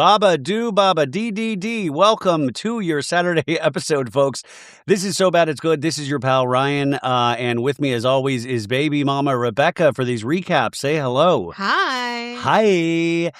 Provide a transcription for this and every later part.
Baba do Baba DDD. Welcome to your Saturday episode, folks. This is So Bad It's Good. This is your pal Ryan, and with me, as always, is baby mama Rebecca for these recaps. Say hello. Hi. Hi.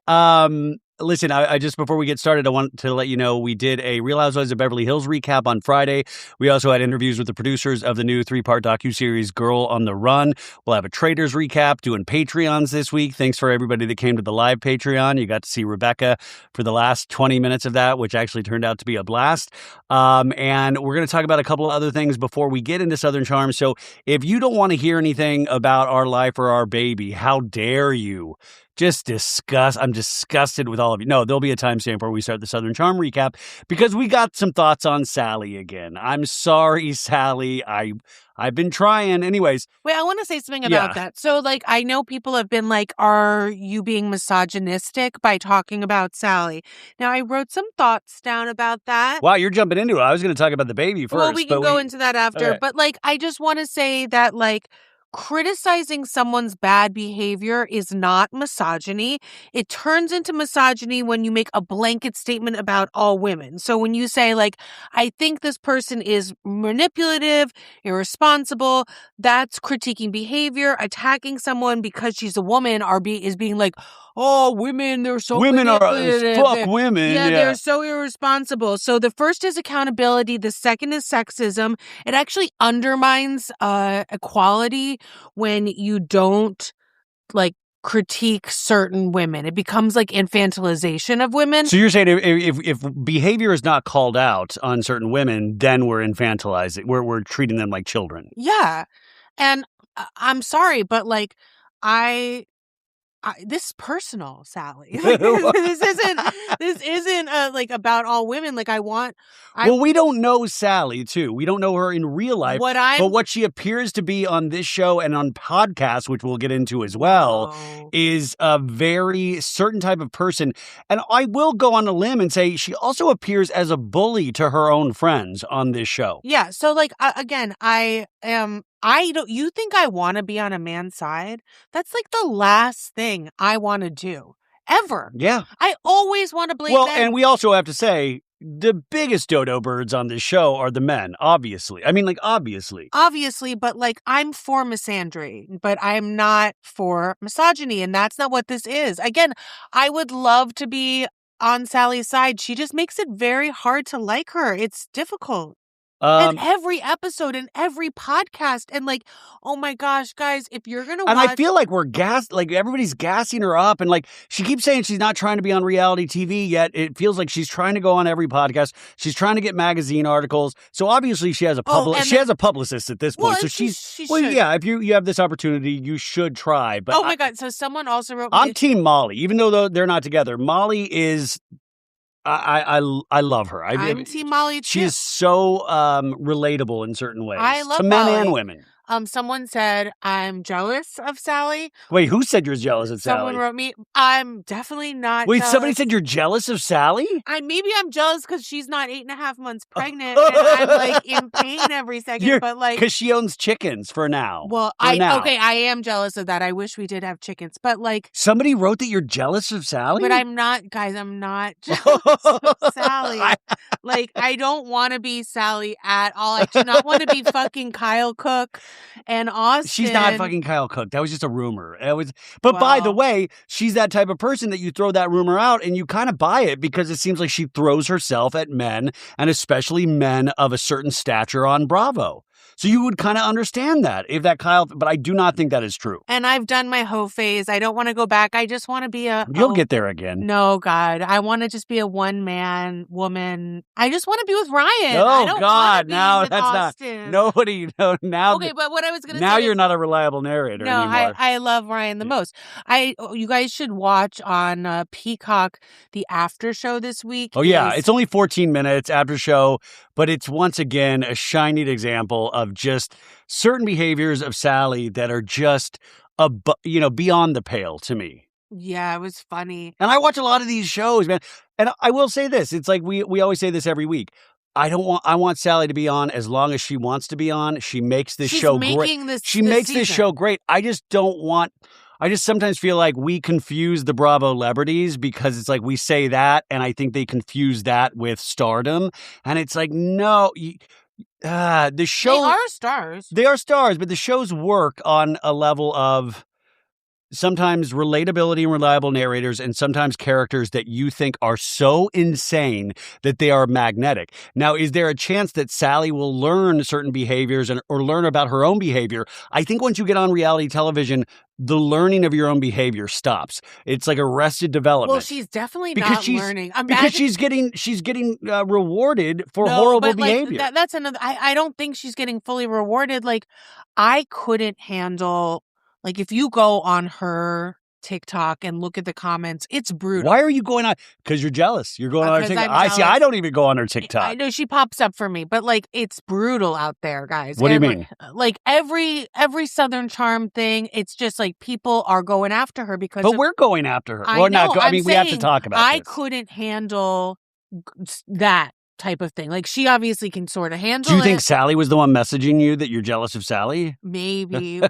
Hi. Listen, I just before we get started, I want to let you know we did a Real Housewives of Beverly Hills recap on Friday. We also had interviews with the producers of the new 3-part docuseries Girl on the Run. We'll have a Traders recap, doing Patreons this week. Thanks for everybody that came to the live Patreon. You got to see Rebecca for the last 20 minutes of that, which actually turned out to be a blast. And we're going to talk about a couple of other things before we get into Southern Charm. So if you don't want to hear anything about our life or our baby, how dare you? I'm disgusted with all of you. No, there'll be a timestamp where we start the Southern Charm recap because we got some thoughts on Salley again. I'm sorry, Salley. I've been trying. Anyways. Wait, I want to say something about that. So, I know people have been like, are you being misogynistic by talking about Salley? Now, I wrote some thoughts down about that. Wow, you're jumping into it. I was going to talk about the baby first. Well, we can go into that after. Okay. But, I just want to say that, criticizing someone's bad behavior is not misogyny. It turns into misogyny when you make a blanket statement about all women. So when you say, I think this person is manipulative, irresponsible, that's critiquing behavior. Attacking someone because she's a woman is being like, oh, women, they're so women are fuck women. Yeah, they're so irresponsible. So the first is accountability. The second is sexism. It actually undermines equality when you don't critique certain women. It becomes infantilization of women. So you're saying if behavior is not called out on certain women, then we're infantilizing. We're treating them like children. Yeah, and I'm sorry, but this is personal, Salley. This isn't about all women. Well, we don't know Salley too. We don't know her in real life. But what she appears to be on this show and on podcasts, which we'll get into as well, is a very certain type of person. And I will go on a limb and say she also appears as a bully to her own friends on this show. Yeah. So again, you think I want to be on a man's side? That's the last thing I want to do ever. Yeah. I always want to blame men. Well, and we also have to say the biggest dodo birds on this show are the men, obviously. I mean, obviously. Obviously, but I'm for misandry, but I'm not for misogyny, and that's not what this is. Again, I would love to be on Sally's side. She just makes it very hard to like her. It's difficult. And every episode and every podcast and oh my gosh, guys, if you're going to watch. And I feel like we're everybody's gassing her up. And she keeps saying she's not trying to be on reality TV yet. It feels like she's trying to go on every podcast. She's trying to get magazine articles. So obviously she has a she has a publicist at this point. Well, so she yeah, if you have this opportunity, you should try. But oh my God. So someone also wrote. I'm Team Molly, even though they're not together. Molly is. I love her. I'm Team Molly too. She is so relatable in certain ways. I love to men Molly. and women. Someone said, I'm jealous of Salley. Wait, who said you're jealous of Salley? Someone wrote me, I'm definitely not Wait, jealous. Somebody said you're jealous of Salley? Maybe I'm jealous because she's not 8.5 months pregnant and I'm in pain every second, but because she owns chickens for now. Well, I am jealous of that. I wish we did have chickens, but somebody wrote that you're jealous of Salley? But I'm not, guys, I'm not jealous of Salley. I don't want to be Salley at all. I do not want to be fucking Kyle Cook. And Austen. She's not fucking Kyle Cook. That was just a rumor. By the way, she's that type of person that you throw that rumor out and you kind of buy it because it seems like she throws herself at men and especially men of a certain stature on Bravo. So you would kind of understand that if that Kyle, but I do not think that is true. And I've done my hoe phase. I don't want to go back. I just want to be You'll get there again. No, God. I want to just be a one-man woman. I just want to be with Ryan. Oh, God. Now that's Austen. not. Nobody, no, now. Okay, but what I was going to say. Now you're not a reliable narrator anymore. No, I love Ryan the most. You guys should watch on Peacock the after show this week. Oh, yeah. It's only 14 minutes after show, but it's once again a shining example of just certain behaviors of Salley that are just, beyond the pale to me. Yeah, it was funny. And I watch a lot of these shows, man. And I will say this. It's like we always say this every week. I want Salley to be on as long as she wants to be on. She makes this show great. She makes this show great. I just don't want I just sometimes feel like we confuse the Bravo celebrities because it's like we say that, and I think they confuse that with stardom. And it's like, no, the show... They are stars. They are stars, but the shows work on a level of sometimes relatability and reliable narrators, and sometimes characters that you think are so insane that they are magnetic. Now, is there a chance that Salley will learn certain behaviors or learn about her own behavior? I think once you get on reality television, the learning of your own behavior stops. It's like Arrested Development. Well, she's definitely not learning. Because she's getting rewarded for horrible behavior. That's another. I don't think she's getting fully rewarded. Like, I couldn't handle. Like, if you go on her TikTok and look at the comments, it's brutal. Why are you going on? Because you're jealous. You're going on her TikTok. I don't even go on her TikTok. I know she pops up for me, but like, it's brutal out there, guys. What do you mean? Like every Southern Charm thing, it's just like people are going after her because. But we're going after her. We have to talk about this. I couldn't handle that type of thing. Like, she obviously can sort of handle it. Do you think Salley was the one messaging you that you're jealous of Salley? Maybe.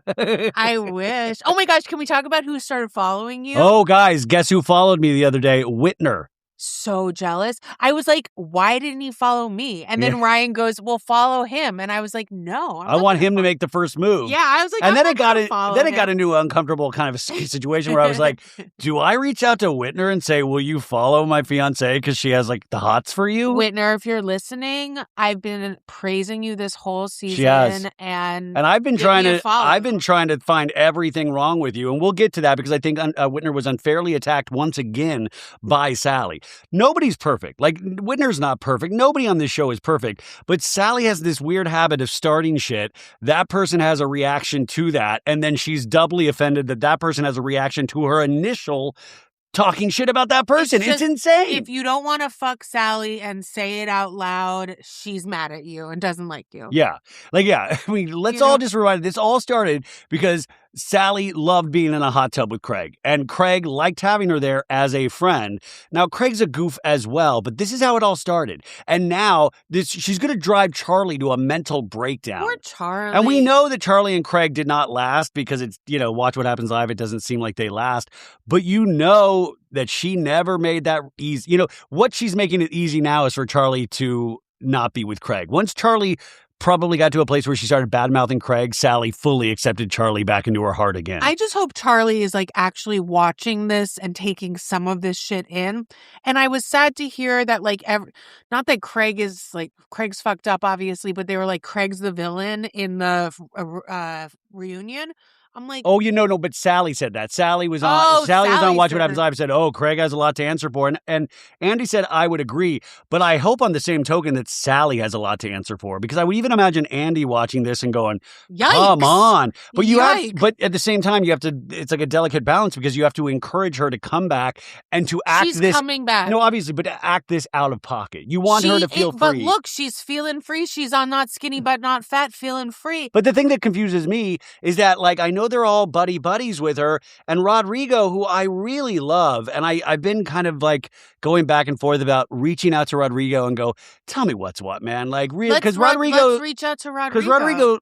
I wish. Oh my gosh, can we talk about who started following you? Oh, guys, guess who followed me the other day? Whitner. So jealous. I was like, why didn't he follow me? And then Ryan goes, well, follow him. And I was like, no. I want him to make the first move. Yeah, I was like, and then it got into an uncomfortable kind of a situation where I was like, do I reach out to Whitner and say, will you follow my fiance because she has like the hots for you? Whitner, if you're listening, I've been praising you this whole season. She has. And I've been trying to find everything wrong with you. And we'll get to that because I think Whitner was unfairly attacked once again by Salley. Nobody's perfect. Like, Whitner's not perfect. Nobody on this show is perfect. But Salley has this weird habit of starting shit. That person has a reaction to that. And then she's doubly offended that person has a reaction to her initial talking shit about that person. It's insane. If you don't want to fuck Salley and say it out loud, she's mad at you and doesn't like you. Yeah. I mean, let's all just rewind. This all started because Salley loved being in a hot tub with Craig, and Craig liked having her there as a friend. Now, Craig's a goof as well, but this is how it all started. And now she's going to drive Charley to a mental breakdown. Poor Charley. And we know that Charley and Craig did not last because it's, Watch What Happens Live. It doesn't seem like they last. But that she never made that easy. What she's making it easy now is for Charley to not be with Craig. Once Charley probably got to a place where she started bad-mouthing Craig, Salley fully accepted Charley back into her heart again. I just hope Charley is like actually watching this and taking some of this shit in. And I was sad to hear that not that Craig's fucked up, obviously, but they were like, Craig's the villain in the reunion. I'm like, oh, no, but Salley said that. Salley was on Watch What Happens Live and said, oh, Craig has a lot to answer for. And Andy said, I would agree. But I hope on the same token that Salley has a lot to answer for, because I would even imagine Andy watching this and going, yikes. Come on. But but at the same time, it's like a delicate balance because you have to encourage her to come back and to act She's coming back. No, obviously, but to act this out of pocket. You want her to feel free. But look, she's feeling free. She's on Not Skinny But Not Fat, feeling free. But the thing that confuses me is that, I know they're all buddies with her, and Rodrigo, who I really love, and I've been kind of going back and forth about reaching out to Rodrigo and go, tell me what's what, man. Really, because Rodrigo, let's reach out to Rodrigo. Because Rodrigo,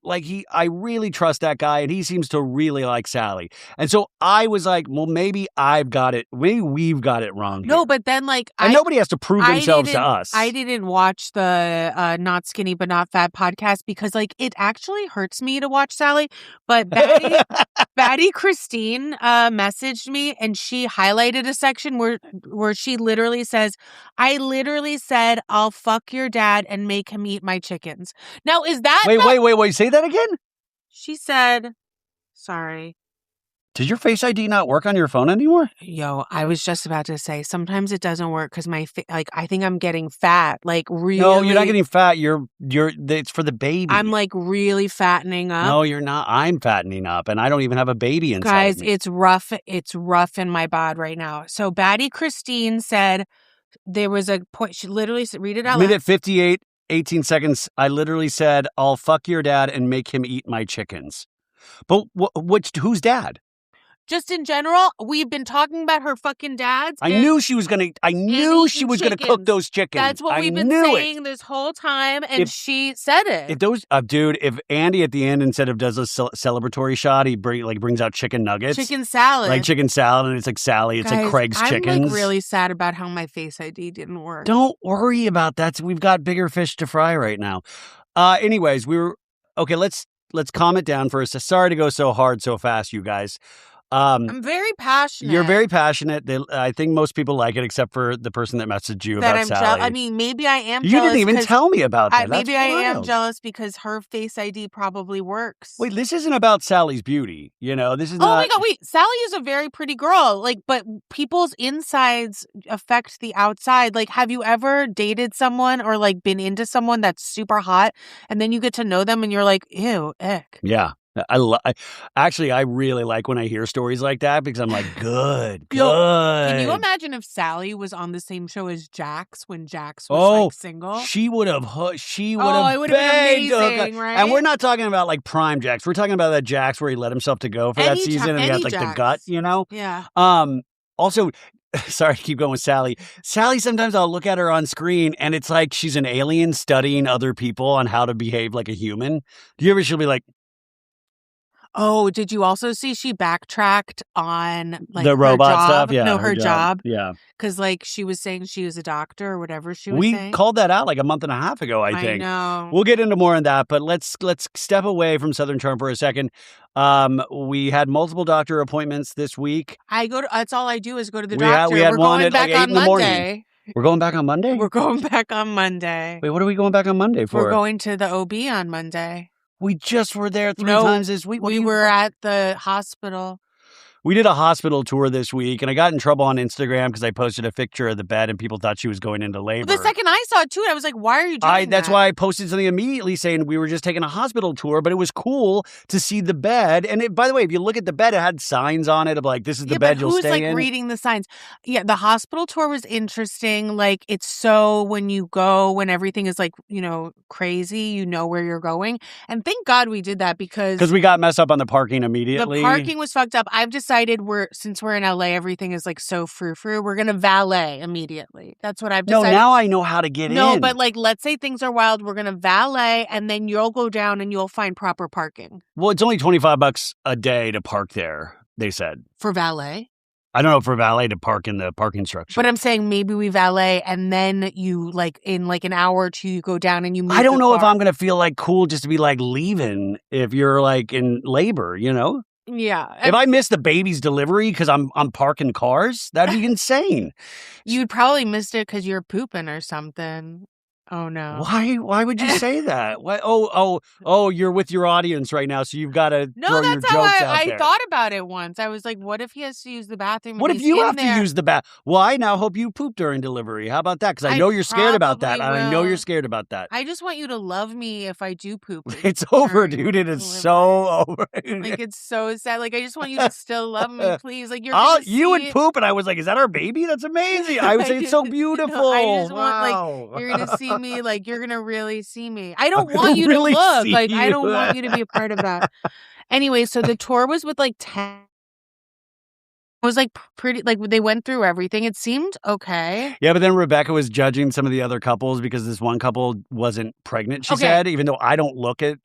I really trust that guy, and he seems to really like Salley. And so I was like, well, maybe I've got it. Maybe we've got it wrong. No, but then and nobody has to prove themselves to us. I didn't watch the Not Skinny But Not Fat podcast because it actually hurts me to watch Salley. But Batty Christine messaged me, and she highlighted a section where she literally says, I literally said, I'll fuck your dad and make him eat my chickens. Now, is that... Wait, say that again? She said, sorry. Did your Face ID not work on your phone anymore? Yo, I was just about to say, sometimes it doesn't work because I think I'm getting fat. Really. No, you're not getting fat. It's for the baby. I'm really fattening up. No, you're not. I'm fattening up, and I don't even have a baby inside Guys, me. it's rough. It's rough in my bod right now. So Batty Christine said there was a point. She literally said, read it out loud. Minute 58, 18 seconds. I literally said, I'll fuck your dad and make him eat my chickens. But who's dad? Just in general, we've been talking about her fucking dads. I knew she was gonna cook those chickens. That's what we've been saying this whole time, and she said it. If those, dude, if Andy at the end, instead of does a celebratory shot, he brings out chicken nuggets. Chicken salad. Like chicken salad, and it's like Sally. It's like Craig's Chickens. I'm like really sad about how my Face ID didn't work. Don't worry about that. We've got bigger fish to fry right now. Anyways, okay, let's calm it down for a second. Sorry to go so hard so fast, you guys. I'm very passionate. You're very passionate. I think most people like it, except for the person that messaged you about Sally. I mean, maybe I am jealous. You didn't even tell me about that. Maybe I am jealous because her Face ID probably works. Wait, this isn't about Sally's beauty. This is not... Oh my God, wait. Sally is a very pretty girl. But people's insides affect the outside. Have you ever dated someone or, been into someone that's super hot and then you get to know them and you're like, ew, ick. Yeah. I really like when I hear stories like that because I'm like, good. Can you imagine if Sally was on the same show as Jax when Jax was single? She would have. It would have been amazing, right? And we're not talking about prime Jax. We're talking about that Jax where he let himself to go for that season and he got the gut, Yeah. Also, sorry to keep going with Sally. Sally, sometimes I'll look at her on screen and it's like she's an alien studying other people on how to behave like a human. She'll be like, oh, did you also see she backtracked on the robot stuff? Yeah. No, her job. Yeah. Because she was saying she was a doctor or whatever she was saying. We called that out a month and a half ago, I think. I know. We'll get into more on that, but let's step away from Southern Charm for a second. We had multiple doctor appointments this week. That's all I do is go to the doctor. We had We're one going at back 8 on in the Monday. Morning. We're going back on Monday? We're going back on Monday. Wait, what are we going back on Monday for? We're going to the OB on Monday. We just were there 3 times this week. We were at the hospital. We did a hospital tour this week, and I got in trouble on Instagram because I posted a picture of the bed, and people thought she was going into labor. The second I saw it, too, I was like, why are you doing that? That's why I posted something immediately saying we were just taking a hospital tour, but it was cool to see the bed. And by the way, if you look at the bed, it had signs on it of this is the bed you'll stay in. Who's reading the signs? Yeah, the hospital tour was interesting. It's so when you go, when everything is crazy, you know where you're going. And thank God we did that because we got messed up on the parking immediately. The parking was fucked up. I've decided since we're in LA, everything is so frou-frou. We're going to valet immediately. That's what I've decided. No, now I know how to get in. No, but let's say things are wild. We're going to valet and then you'll go down and you'll find proper parking. Well, it's only $25 a day to park there, they said. For valet? I don't know for valet to park in the parking structure. But I'm saying maybe we valet and then you in an hour or two you go down and you move I don't know if I'm going to feel cool just to be leaving if you're in labor, Yeah. If I miss the baby's delivery because I'm parking cars, that'd be insane. You'd probably missed it because you're pooping or something. Oh, no. Why would you say that? Why? Oh, you're with your audience right now, so you've got to throw your jokes out there. I thought about it once. I was like, what if he has to use the bathroom? What if you have to use the bath? Well, I now hope you poop during delivery. How about that? Because I know you're scared about that. Will. I know you're scared about that. I just want you to love me if I do poop. It's over, dude. It is so over. It's so sad. I just want you to still love me, please. You would poop, and I was like, is that our baby? That's amazing. I would say it's so beautiful. No, I just want, you're going to see me, you're going to really see me. I don't want you to look. I don't want you to be a part of that. Anyway, so the tour was with 10. It was pretty, they went through everything. It seemed okay. Yeah, but then Rebecca was judging some of the other couples because this one couple wasn't pregnant, she said, even though I don't look at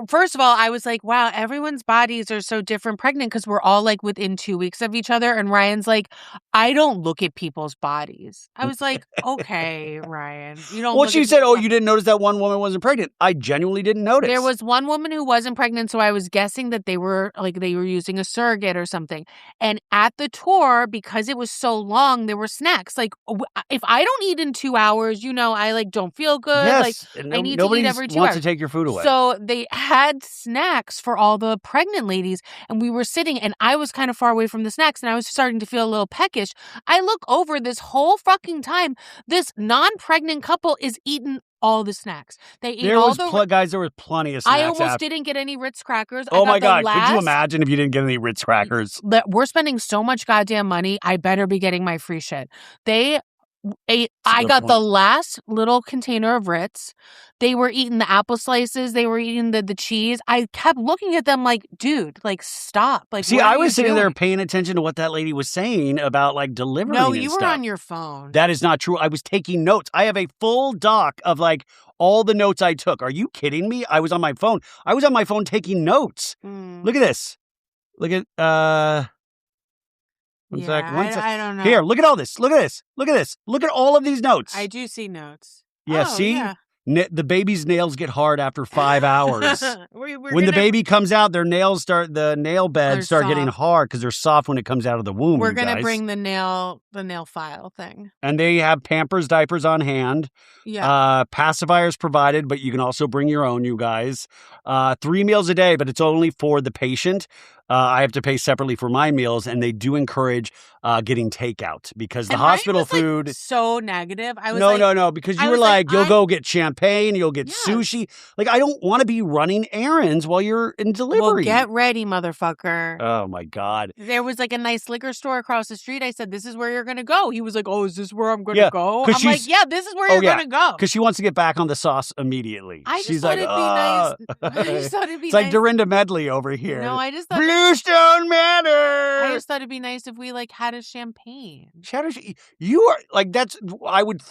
First of all, I was like, wow, everyone's bodies are so different pregnant because we're all within 2 weeks of each other. And Ryan's like, I don't look at people's bodies. I was like, okay, Ryan. You don't. Well, she said, you didn't notice that one woman wasn't pregnant. I genuinely didn't notice. There was one woman who wasn't pregnant, so I was guessing that they were using a surrogate or something. And at the tour, because it was so long, there were snacks. If I don't eat in 2 hours, I don't feel good. Yes, I need to eat every 2 hours. Wants to take your food away. So they had snacks for all the pregnant ladies, and we were sitting, and I was kind of far away from the snacks, and I was starting to feel a little peckish. I look over this whole fucking time. This non-pregnant couple is eating all the snacks. They ate there was plenty of snacks. I almost didn't get any Ritz crackers. Oh my God. Could you imagine if you didn't get any Ritz crackers? We're spending so much goddamn money. I better be getting my free shit. They I got the last little container of Ritz. They were eating the apple slices. They were eating the cheese. I kept looking at them like, dude, like, stop. Like, see, I was sitting there paying attention to what that lady was saying about like delivering. No, you and were stuff. on your phone. That is not true. I was taking notes. I have a full doc of like all the notes I took. Are you kidding me? I was on my phone. I was on my phone taking notes. Look at this. Look at One sec. I don't know. Here, look at all this. Look at this. Look at this. Look at all of these notes. I do see notes. Yeah, see? Yeah. The baby's nails get hard after 5 hours. When the baby comes out, the nail beds start getting hard because they're soft when it comes out of the womb. We're going to bring the nail file thing. And they have Pampers diapers on hand. Yeah. Pacifiers provided, but you can also bring your own, you guys. 3 meals a day, but it's only for the patient. I have to pay separately for my meals, and they do encourage getting takeout because the hospital food. Like, so negative. I was no, because you were like, you'll go get champagne, you'll get sushi. Like, I don't want to be running errands while you're in delivery. Well, get ready, motherfucker. Oh my God. There was like a nice liquor store across the street. I said, "This is where you're gonna go." He was like, "Oh, is this where I'm gonna go?" I'm like, "Yeah, this is where you're gonna go." Because she wants to get back on the sauce immediately. She's like, it'd be nice. I just thought it'd be it's nice. Like Dorinda Medley over here. No, I just thought Bluestone Manor. I just thought it'd be nice if we like had a champagne. You are like I would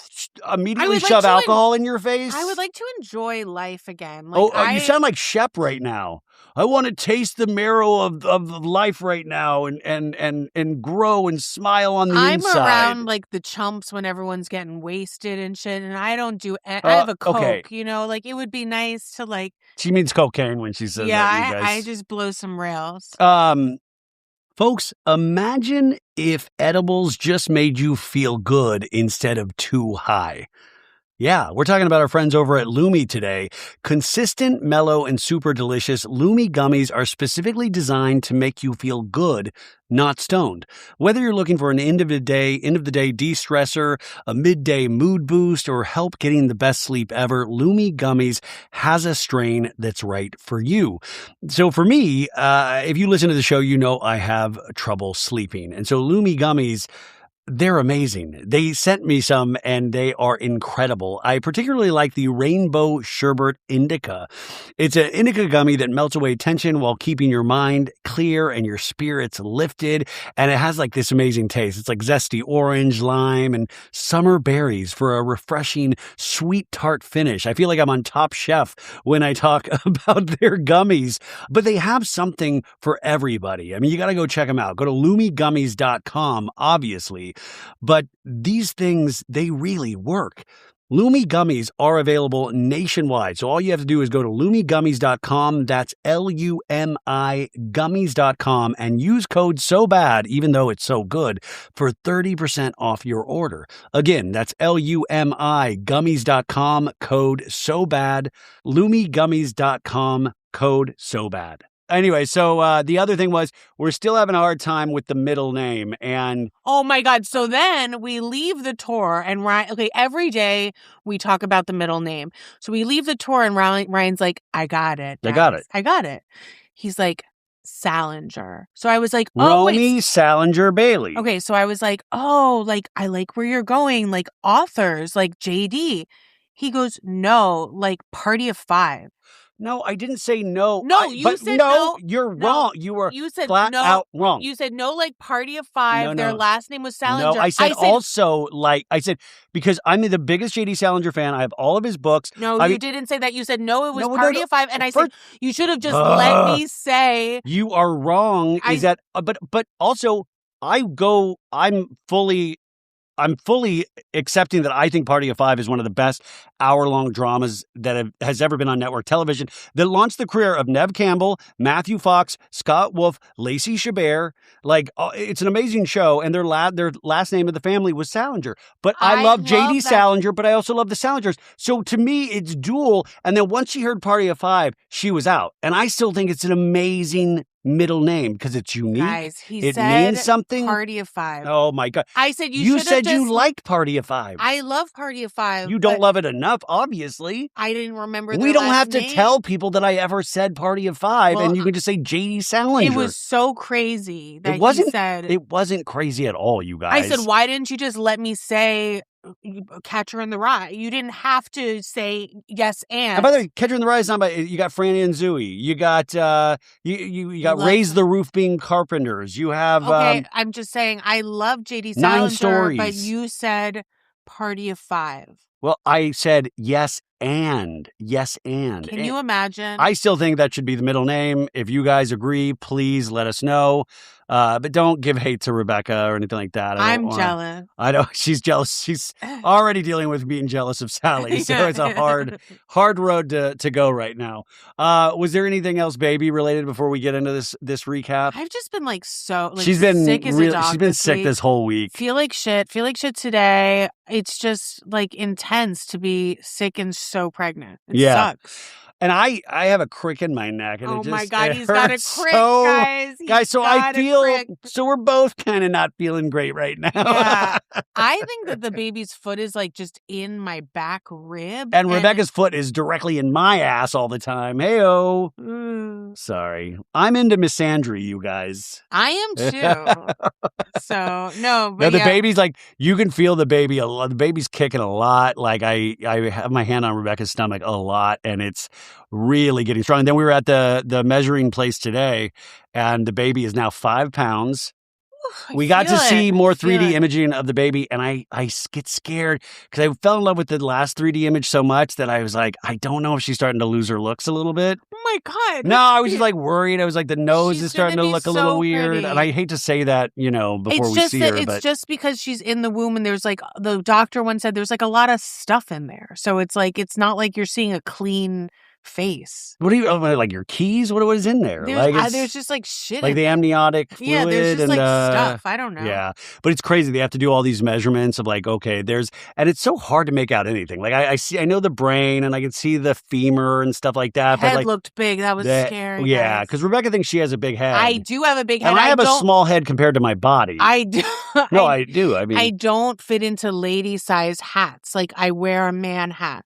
immediately shove alcohol in your face. I would like to enjoy life again. Like, you sound like Shep right now. I want to taste the marrow of life right now and grow and smile on the inside. I'm around like the chumps when everyone's getting wasted and shit, and I don't do. I have a Coke, you know. Like, it would be nice to like. She means cocaine when she says that. You guys. I just blow some rails. Folks, imagine if edibles just made you feel good instead of too high. Yeah, we're talking about our friends over at Lumi today. Consistent, mellow, and super delicious, Lumi gummies are specifically designed to make you feel good, not stoned. Whether you're looking for an end of the day de-stressor, a midday mood boost, or help getting the best sleep ever, Lumi Gummies has a strain that's right for you. So for me, if you listen to the show, you know I have trouble sleeping. And so Lumi Gummies, they're amazing. They sent me some and they are incredible. I particularly like the Rainbow Sherbet Indica. It's an indica gummy that melts away tension while keeping your mind clear and your spirits lifted. And it has like this amazing taste. It's like zesty orange, lime, and summer berries for a refreshing, sweet tart finish. I feel like I'm on Top Chef when I talk about their gummies, but they have something for everybody. I mean, you got to go check them out. Go to lumigummies.com, obviously. But these things, they really work. Lumi Gummies are available nationwide. So all you have to do is go to lumigummies.com. That's LUMI gummies.com and use code SOBAD, even though it's so good, for 30% off your order. Again, that's LUMI gummies.com, code SOBAD, lumigummies.com, code SOBAD. Anyway, so the other thing was we're still having a hard time with the middle name. And oh my God. So then we leave the tour and every day we talk about the middle name. So we leave the tour and Ryan's like, I got it. I got it. He's like, Salinger. So I was like, Romy Salinger Bailey. Okay. So I was like, oh, like, I like where you're going. Like authors, like JD. He goes, no, like Party of Five. No, I didn't say no. No, you said no. You're wrong. You said flat out wrong. You said no, like Party of Five. Their last name was Salinger. No, I said because I'm the biggest J.D. Salinger fan. I have all of his books. No, you didn't say that. You said no, it was Party of Five, and I said you should have just let me say. You are wrong. But also I'm fully accepting that I think Party of Five is one of the best hour-long dramas that has ever been on network television that launched the career of Neve Campbell, Matthew Fox, Scott Wolf, Lacey Chabert. Like, it's an amazing show, and their last name of the family was Salinger. But I love J.D. Salinger, but I also love the Salingers. So to me, it's dual. And then once she heard Party of Five, she was out. And I still think it's an amazing middle name because it's unique. Guys, it means something. Party of Five. Oh my God! I said you said you liked Party of Five. I love Party of Five. You don't love it enough, obviously. I didn't remember. We don't have to tell people that I ever said Party of Five, and you can just say J.D. Salinger. It was so crazy that he said it wasn't crazy at all. You guys. I said, why didn't you just let me say Catcher in the Rye. You didn't have to say yes And by the way, Catcher in the Rye is not by, you got Franny and Zooey. You got you got Raise the Roof Being Carpenters. You have Okay, I'm just saying I love J.D. Nine Salinger, Stories. but you said Party of Five. Well, I said yes and. Can you imagine? I still think that should be the middle name. If you guys agree, please let us know. But don't give hate to Rebecca or anything like that. I'm jealous. I know she's jealous. She's already dealing with being jealous of Salley, so it's a hard road to go right now. Was there anything else, baby, related before we get into this recap? I've just been she's been sick as a dog. She's been sick this whole week. Feel like shit today. It's just like intense to be sick and so pregnant. It sucks. And I have a crick in my neck. And my God, he's got a crick, guys. Guys, so I feel, so we're both kind of not feeling great right now. Yeah. I think that the baby's foot is like just in my back rib. And Rebecca's foot is directly in my ass all the time. Hey-oh. Sorry. I'm into misandry, you guys. I am too. So, no. But the baby's like, you can feel the baby a lot. The baby's kicking a lot. Like I have my hand on Rebecca's stomach a lot, and it's really getting strong. And then we were at the measuring place today, and the baby is now 5 pounds. We got to see more 3D imaging of the baby, and I get scared because I fell in love with the last 3D image so much that I was like, I don't know if she's starting to lose her looks a little bit. Oh my God. No, I was just like worried. I was like, the nose is starting to look a little weird. Pretty. And I hate to say that, before we see her. It's just because she's in the womb, and there's like, the doctor once said there's like a lot of stuff in there. So it's like, it's not like you're seeing a clean face. What do you like? Your keys? What is in there? There's just like shit. Like the amniotic fluid. Yeah, there's just stuff. I don't know. Yeah, but it's crazy. They have to do all these measurements of like, okay, and it's so hard to make out anything. Like I know the brain, and I can see the femur and stuff like that. Head but looked big. That was scary. Yeah, because Rebecca thinks she has a big head. I do have a big head. And I have a small head compared to my body. I do. No, I do. I mean, I don't fit into lady size hats. Like I wear a man hat.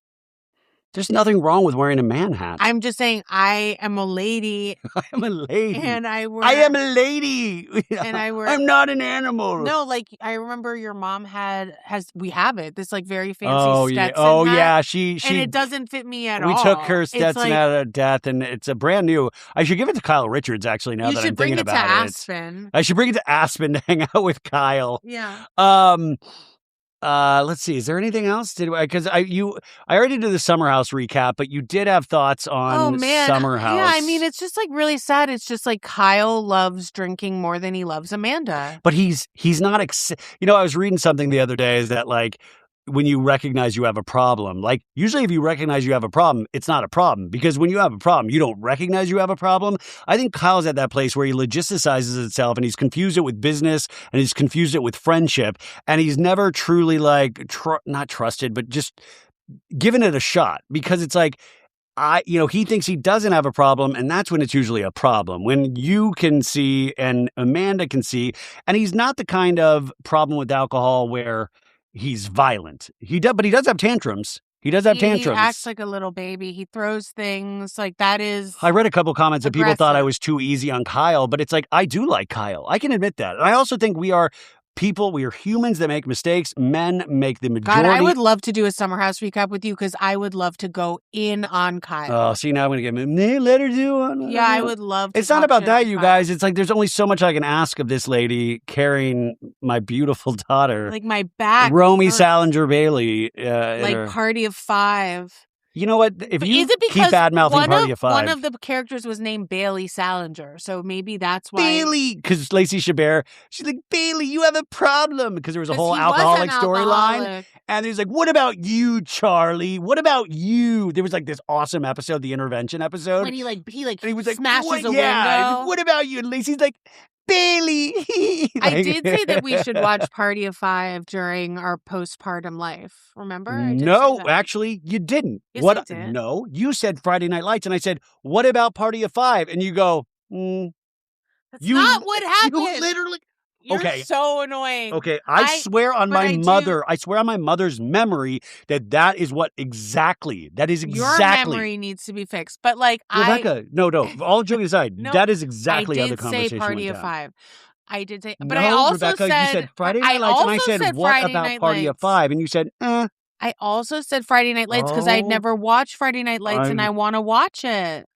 There's nothing wrong with wearing a man hat. I'm just saying I am a lady. I am a lady. And I am a lady. And I'm not an animal. No, like I remember your mom we have it. This like very fancy Stetson hat. Yeah. She and it doesn't fit me at all. We took her Stetson out of death, and it's a brand new. I should give it to Kyle Richards actually now that I'm thinking about it. You should bring it to Aspen. I should bring it to Aspen to hang out with Kyle. Yeah. Let's see. Is there anything else? Because I already did the Summer House recap, but you did have thoughts on Summer House. Yeah, I mean, it's just like really sad. It's just like Kyle loves drinking more than he loves Amanda. But he's not. I was reading something the other day is that like, when you recognize you have a problem, like usually if you recognize you have a problem, it's not a problem, because when you have a problem, you don't recognize you have a problem. I think Kyle's at that place where he logisticizes itself, and he's confused it with business, and he's confused it with friendship, and he's never truly like not trusted, but just given it a shot, because it's like, he thinks he doesn't have a problem, and that's when it's usually a problem. When you can see and Amanda can see, and he's not the kind of problem with alcohol where he's violent. But he does have tantrums. He does have tantrums. He acts like a little baby. He throws things like that is. I read a couple comments aggressive. That people thought I was too easy on Kyle, but it's like, I do like Kyle. I can admit that. And I also think we are humans that make mistakes. Men make the majority. God, I would love to do a Summer House recap with you, because I would love to go in on Kyle. Oh, see, now I'm going to get me. Let her do one. Yeah, I would love to. It's not about that, you guys. It's like, there's only so much I can ask of this lady carrying my beautiful daughter. Like my back. Romy Salinger Bailey. Like Party of Five. You know what? If you keep bad-mouthing Party of Five. One of the characters was named Bailey Salinger, so maybe that's why. Bailey! Because Lacey Chabert, she's like, Bailey, you have a problem. Because there was a whole alcoholic storyline. And he's like, what about you, Charley? What about you? There was like this awesome episode, the intervention episode. When he was like smashes a window. Like, what about you? And Lacey's like, Bailey. I did say that we should watch Party of Five during our postpartum life. Remember? No, actually, you didn't. Yes, I did. No, you said Friday Night Lights, and I said, what about Party of Five? And you go, That's not what happened. You literally. You're so annoying. Okay, I swear on my mother's memory that is what exactly. That is exactly. Your memory needs to be fixed. But like Rebecca, no. All joking aside, that is exactly how the conversation I did say Party went of down. Five. I did say, but No, I also Rebecca, said... you said Friday Night Lights, and I said, what Friday about Night Party of Lights. 5? And you said, I also said Friday Night Lights because I'd never watched Friday Night Lights and I want to watch it.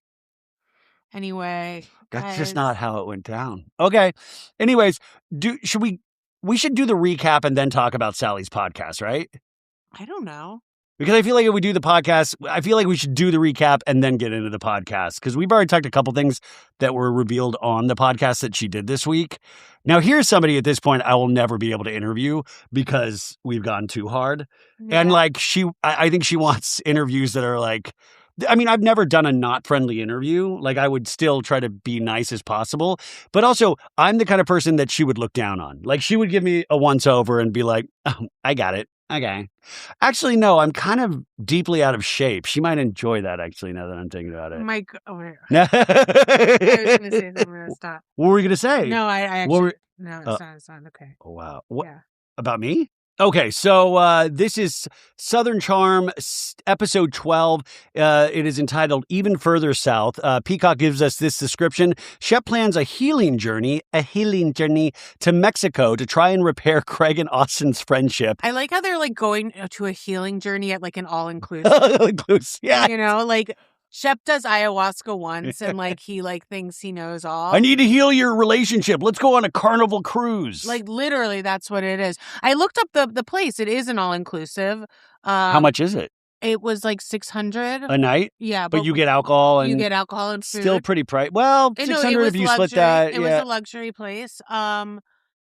Anyway, that's just not how it went down. Okay. Anyways, we should do the recap and then talk about Sally's podcast, right? I don't know. Because I feel like if we do the podcast, I feel like we should do the recap and then get into the podcast. Because we've already talked a couple things that were revealed on the podcast that she did this week. Now, here's somebody at this point I will never be able to interview because we've gone too hard. Yeah. And like I think she wants interviews that are like, I mean, I've never done a not friendly interview. Like I would still try to be nice as possible. But also, I'm the kind of person that she would look down on. Like she would give me a once over and be like, oh, I got it. Okay. Actually, no, I'm kind of deeply out of shape. She might enjoy that, actually, now that I'm thinking about it. I was going to say something. I'm going to stop. What were you going to say? No, I actually... No, it's not. Okay. Oh, wow. What? Yeah. About me? Okay, so this is Southern Charm, episode 12. It is entitled Even Further South. Peacock gives us this description. Shep plans a healing journey to Mexico to try and repair Craig and Austen's friendship. I like how they're like going to a healing journey at like an all-inclusive. Yeah. You know, like... Shep does ayahuasca once and like he like thinks he knows all. I need to heal your relationship. Let's go on a carnival cruise. Like literally that's what it is. I looked up the place. It is an all-inclusive. How much is it? It was like $600 a night. Yeah, but you get alcohol and food. Still pretty pricey. Well, $600 if you split that. It was a luxury place.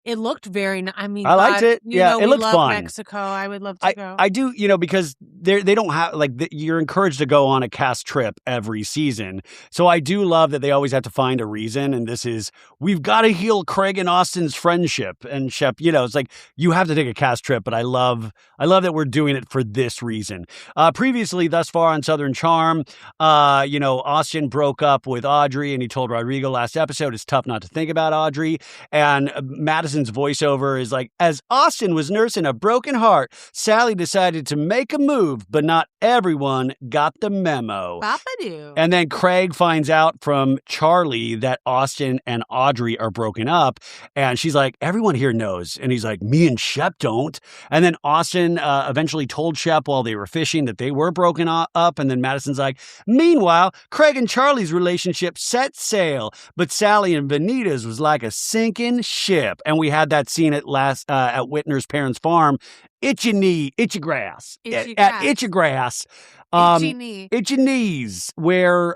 It looked very nice. I mean, I liked it. Yeah, it looked fun. Mexico. I would love to go. I do, because they don't have, like, you're encouraged to go on a cast trip every season. So I do love that they always have to find a reason. And this is, we've got to heal Craig and Austen's friendship. And Shep, it's like, you have to take a cast trip. But I love that we're doing it for this reason. Previously, thus far on Southern Charm, Austen broke up with Audrey and he told Rodrigo last episode, it's tough not to think about Audrey. And Madison's voiceover is like, as Austen was nursing a broken heart, Salley decided to make a move, but not everyone got the memo. Bop-a-doo. And then Craig finds out from Charley that Austen and Audrey are broken up. And she's like, everyone here knows. And he's like, me and Shep don't. And then Austen eventually told Shep while they were fishing that they were broken up. And then Madison's like, meanwhile, Craig and Charley's relationship set sail, but Salley and Bonita's was like a sinking ship. And we had that scene at Whitner's parents' farm. Itchy knee, itchy grass. At itchy grass. Itchy knee. Itchy knees, where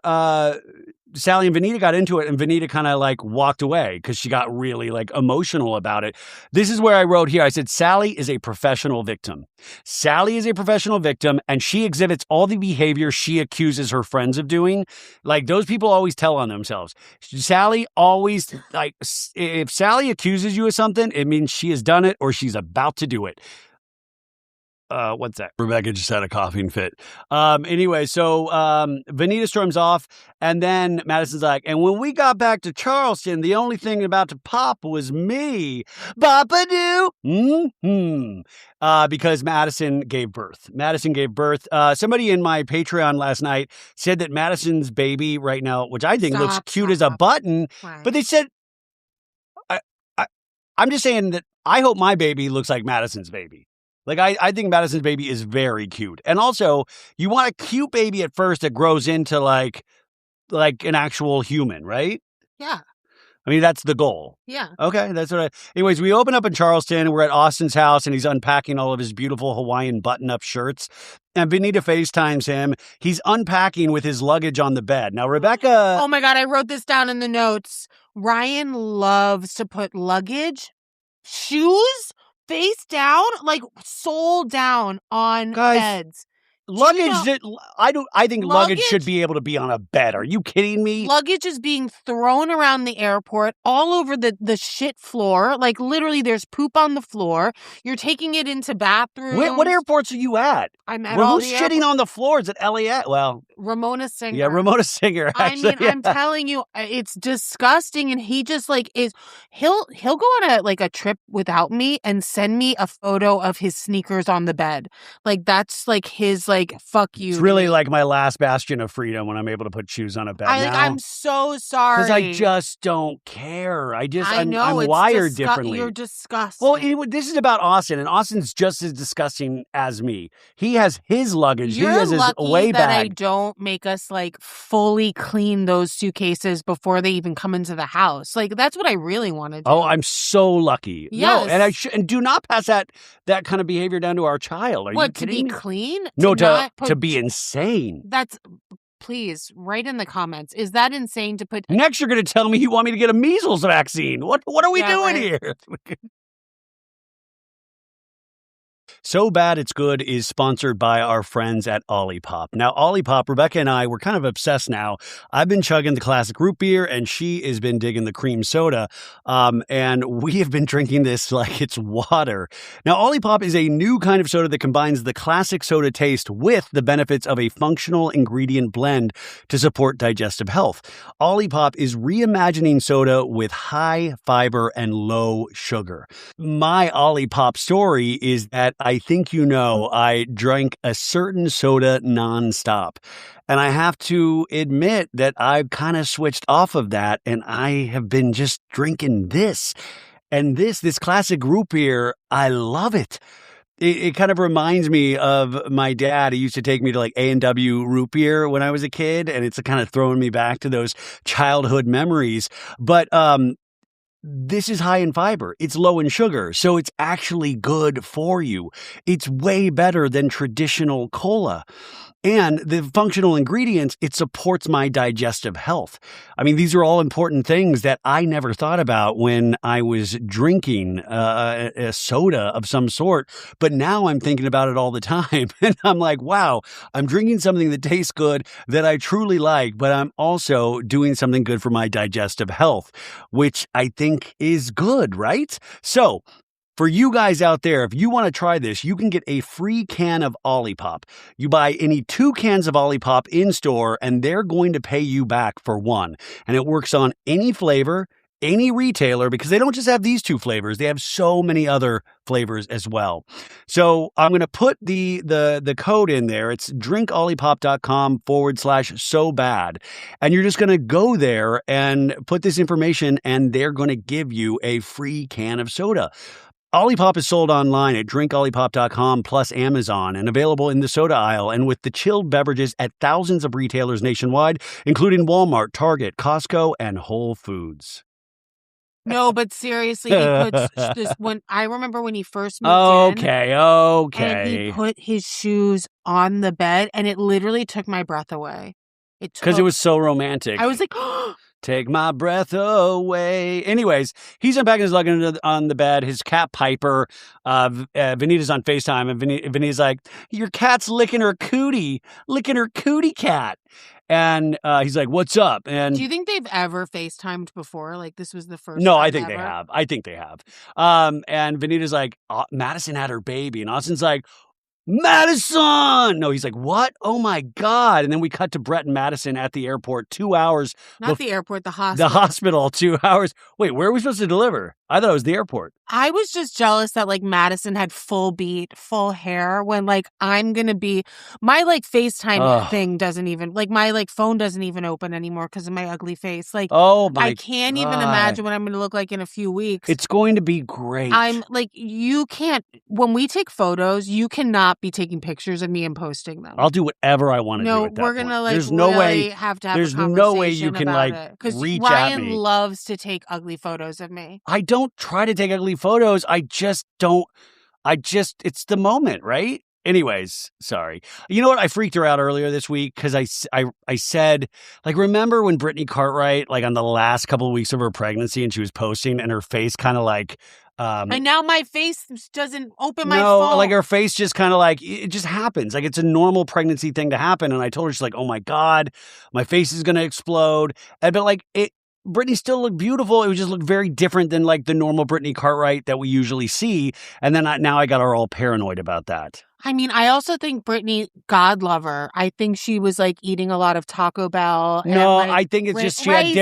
Salley and Bonita got into it, and Bonita kind of like walked away because she got really like emotional about it. This is where I wrote here. I said, Salley is a professional victim. Salley is a professional victim, and she exhibits all the behavior she accuses her friends of doing. Like, those people always tell on themselves. Salley always, like, if Salley accuses you of something, it means she has done it or she's about to do it. What's that? Rebecca just had a coughing fit. Anyway, so Bonita storms off, and then Madison's like, and when we got back to Charleston, the only thing about to pop was me. Bop-a-doo! Because Madison gave birth. Somebody in my Patreon last night said that Madison's baby right now, which I think looks cute as a button, right. But they said, I'm just saying that I hope my baby looks like Madison's baby. Like, I think Madison's baby is very cute. And also, you want a cute baby at first that grows into, like an actual human, right? Yeah. I mean, that's the goal. Yeah. Okay, that's what Anyways, we open up in Charleston. We're at Austen's house, and he's unpacking all of his beautiful Hawaiian button-up shirts. And Bonita FaceTimes him. He's unpacking with his luggage on the bed. Now, Rebecca... Oh, my God, I wrote this down in the notes. Ryan loves to put luggage, shoes... face down, like soul down on beds. Luggage, I think luggage should be able to be on a bed. Are you kidding me? Luggage is being thrown around the airport all over the shit floor. Like, literally, there's poop on the floor. You're taking it into bathrooms. What airports are you at? I'm at all the Who's shitting on the floors at LAX? Well, Ramona Singer. Yeah, Ramona Singer. Actually, I'm telling you, it's disgusting. And he just he'll go on a trip without me and send me a photo of his sneakers on the bed. Like that's like his fuck you. It's really like my last bastion of freedom when I'm able to put shoes on a bed. I'm so sorry because I just don't care. I'm it's wired differently. You're disgusting. Well, this is about Austen, and Austen's just as disgusting as me. He has his luggage. You're he has his lucky away that bag. I don't make us fully clean those suitcases before they even come into the house. That's what I really want to do. Oh, I'm so lucky. Yes. No, and and do not pass that kind of behavior down to our child. Are you kidding me? To be clean? No, to be insane. Please write in the comments. Is that insane to put? Next, you're going to tell me you want me to get a measles vaccine. What are we doing here? So Bad It's Good is sponsored by our friends at OLIPOP. Now, OLIPOP, Rebecca and I, we're kind of obsessed now. I've been chugging the classic root beer, and she has been digging the cream soda. And we have been drinking this like it's water. Now, OLIPOP is a new kind of soda that combines the classic soda taste with the benefits of a functional ingredient blend to support digestive health. OLIPOP is reimagining soda with high fiber and low sugar. My OLIPOP story is that I think I drank a certain soda nonstop. And I have to admit that I've kind of switched off of that, and I have been just drinking this. And this classic root beer, I love it. It kind of reminds me of my dad. He used to take me to A&W root beer when I was a kid, and it's kind of throwing me back to those childhood memories. But this is high in fiber. It's low in sugar, so it's actually good for you. It's way better than traditional cola. And the functional ingredients, it supports my digestive health. I mean, these are all important things that I never thought about when I was drinking a soda of some sort. But now I'm thinking about it all the time. And I'm like, wow, I'm drinking something that tastes good, that I truly like, but I'm also doing something good for my digestive health, which I think is good, right? So, for you guys out there, if you want to try this, you can get a free can of OLIPOP. You buy any 2 cans of OLIPOP in store, and they're going to pay you back for 1. And it works on any flavor, any retailer, because they don't just have these 2 flavors. They have so many other flavors as well. So I'm going to put the code in there. It's drinkolipop.com/so-bad. And you're just going to go there and put this information, and they're going to give you a free can of soda. OLIPOP is sold online at drinkolipop.com plus Amazon and available in the soda aisle and with the chilled beverages at thousands of retailers nationwide, including Walmart, Target, Costco, and Whole Foods. No, but seriously, he puts this I remember when he first moved in. Okay. And he put his shoes on the bed, and it literally took my breath away. Because it was so romantic. I was like, take my breath away. Anyways, he's unpacking his luggage on the bed. His cat Piper, Bonita's on FaceTime, and Bonita's like, your cat's licking her cootie cat. And he's like, what's up? And do you think they've ever FaceTimed before? This was the first No, time I think they have. And Bonita's like, Madison had her baby. And Austin's like, Madison! No, he's like, what? Oh my God. And then we cut to Brett and Madison at the airport 2 hours. Not the airport, the hospital. The hospital, 2 hours. Wait, where are we supposed to deliver? I thought it was the airport. I was just jealous that Madison had full beat, full hair when I'm going to be, my FaceTime thing doesn't even, my phone doesn't even open anymore because of my ugly face. I can't even imagine what I'm going to look like in a few weeks. It's going to be great. I'm you can't, when we take photos, you cannot be taking pictures of me and posting them. I'll do whatever I want to do at that we're going to there's really no way, have to have there's a conversation no way you can because reach Ryan at me. loves to take ugly photos of me. I don't try to take ugly photos. It's the moment, right? Anyways, sorry. You know what? I freaked her out earlier this week because I said, remember when Brittany Cartwright, on the last couple of weeks of her pregnancy and she was posting and her face kind of and now my face doesn't open my phone. No, her face just kind of it just happens. It's a normal pregnancy thing to happen. And I told her, she's like, oh my God, my face is going to explode. But Brittany still looked beautiful. It would just look very different than the normal Brittany Cartwright that we usually see. And then now I got her all paranoid about that. I mean, I also think Brittany, God love her. I think she was like eating a lot of Taco Bell. No, and, like, I think it's just she had she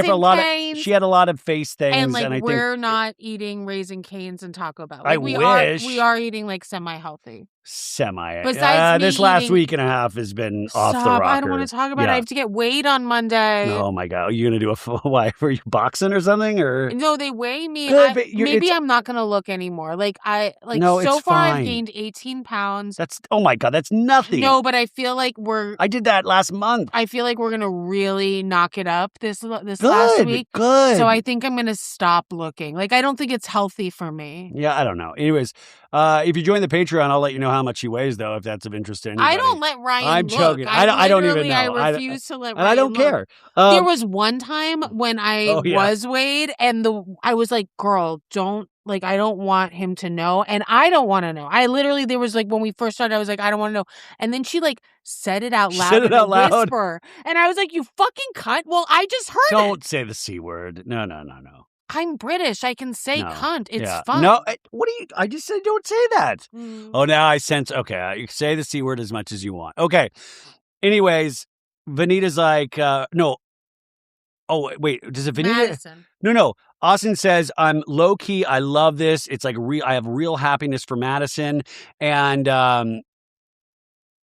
had a lot of face things, and like I we're think not eating Raisin Canes and Taco Bell. I Like, we wish. are eating like semi-healthy. Besides this me last eating- week and a half has been off the rocker. I don't want to talk about it. I have to get weighed on Monday. Oh my God. Are you going to do why? Were you boxing or something? Or No, they weigh me. Good, but maybe I'm not going to look anymore. No, so it's far fine. I've gained 18 pounds. Oh my God, that's nothing. No, but I feel like I did that last month. I feel like we're going to really knock it up this last week. Good. So I think I'm going to stop looking. Like, I don't think it's healthy for me. Yeah, I don't know. Anyways, if you join the Patreon, I'll let you know how much she weighs, though, if that's of interest to anybody. I don't let Ryan I'm look. joking. I don't even know. I refuse to let Ryan I don't look. care. There was one time when I was weighed and I was like, girl, I don't want him to know. And I don't want to know. There was like, when we first started, I was like, I don't want to know. And then she like said it out loud. Whisper. And I was like, you fucking cunt. Well, I just heard Don't say the C word. No. I'm British. I can say cunt. It's fun. No, I just said don't say that. Oh, now I sense, okay, you can say the C word as much as you want. Okay. Anyways, Vanita's like, no. Oh, wait, does it Vanita? Madison. No. Austen says, I'm low key. I love this. It's like I have real happiness for Madison. And,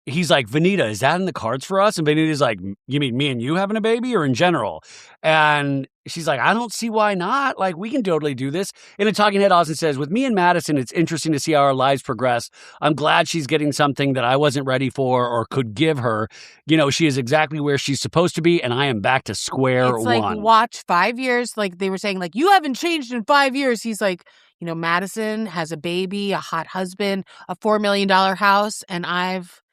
he's like, Bonita, is that in the cards for us? And Bonita's like, you mean me and you having a baby or in general? And she's like, I don't see why not. Like, we can totally do this. In a talking head, Austen says, with me and Madison, it's interesting to see how our lives progress. I'm glad she's getting something that I wasn't ready for or could give her. You know, she is exactly where she's supposed to be, and I am back to square one. It's like, watch 5 years. Like, they were saying, like, you haven't changed in 5 years. He's like, you know, Madison has a baby, a hot husband, a $4 million house, and I've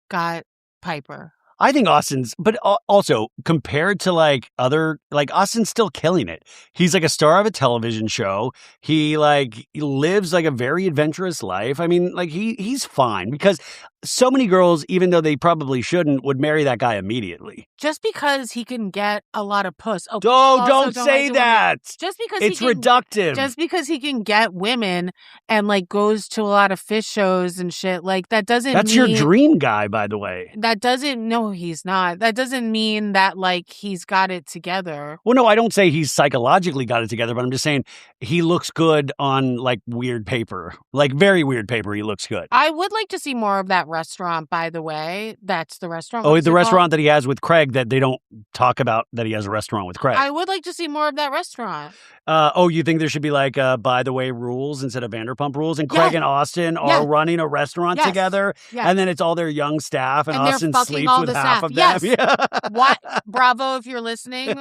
got Piper. I think Austen's, but also compared to like other, like Austen's still killing it. He's like a star of a television show. He lives like a very adventurous life. I mean, like he's fine because so many girls, even though they probably shouldn't, would marry that guy immediately. Just because he can get a lot of puss. Oh, don't say that. Just because it's reductive. Just because he can get women and like goes to a lot of fish shows and shit, like that doesn't. That's your dream guy, by the way. That doesn't. No, he's not. That doesn't mean that like he's got it together. Well, no, I don't say he's psychologically got it together, but I'm just saying he looks good on like weird paper, like very weird paper. He looks good. I would like to see more of that restaurant, by the way. That's the restaurant. Oh, the restaurant that he has with Craig that they don't talk about that he has a restaurant with Craig. I would like to see more of that restaurant. You think there should be like by the way rules instead of Vanderpump rules? And Craig and Austen are running a restaurant together, and then it's all their young staff, and Austen sleeps with half of them. Yes. Yeah. What? Bravo, if you're listening,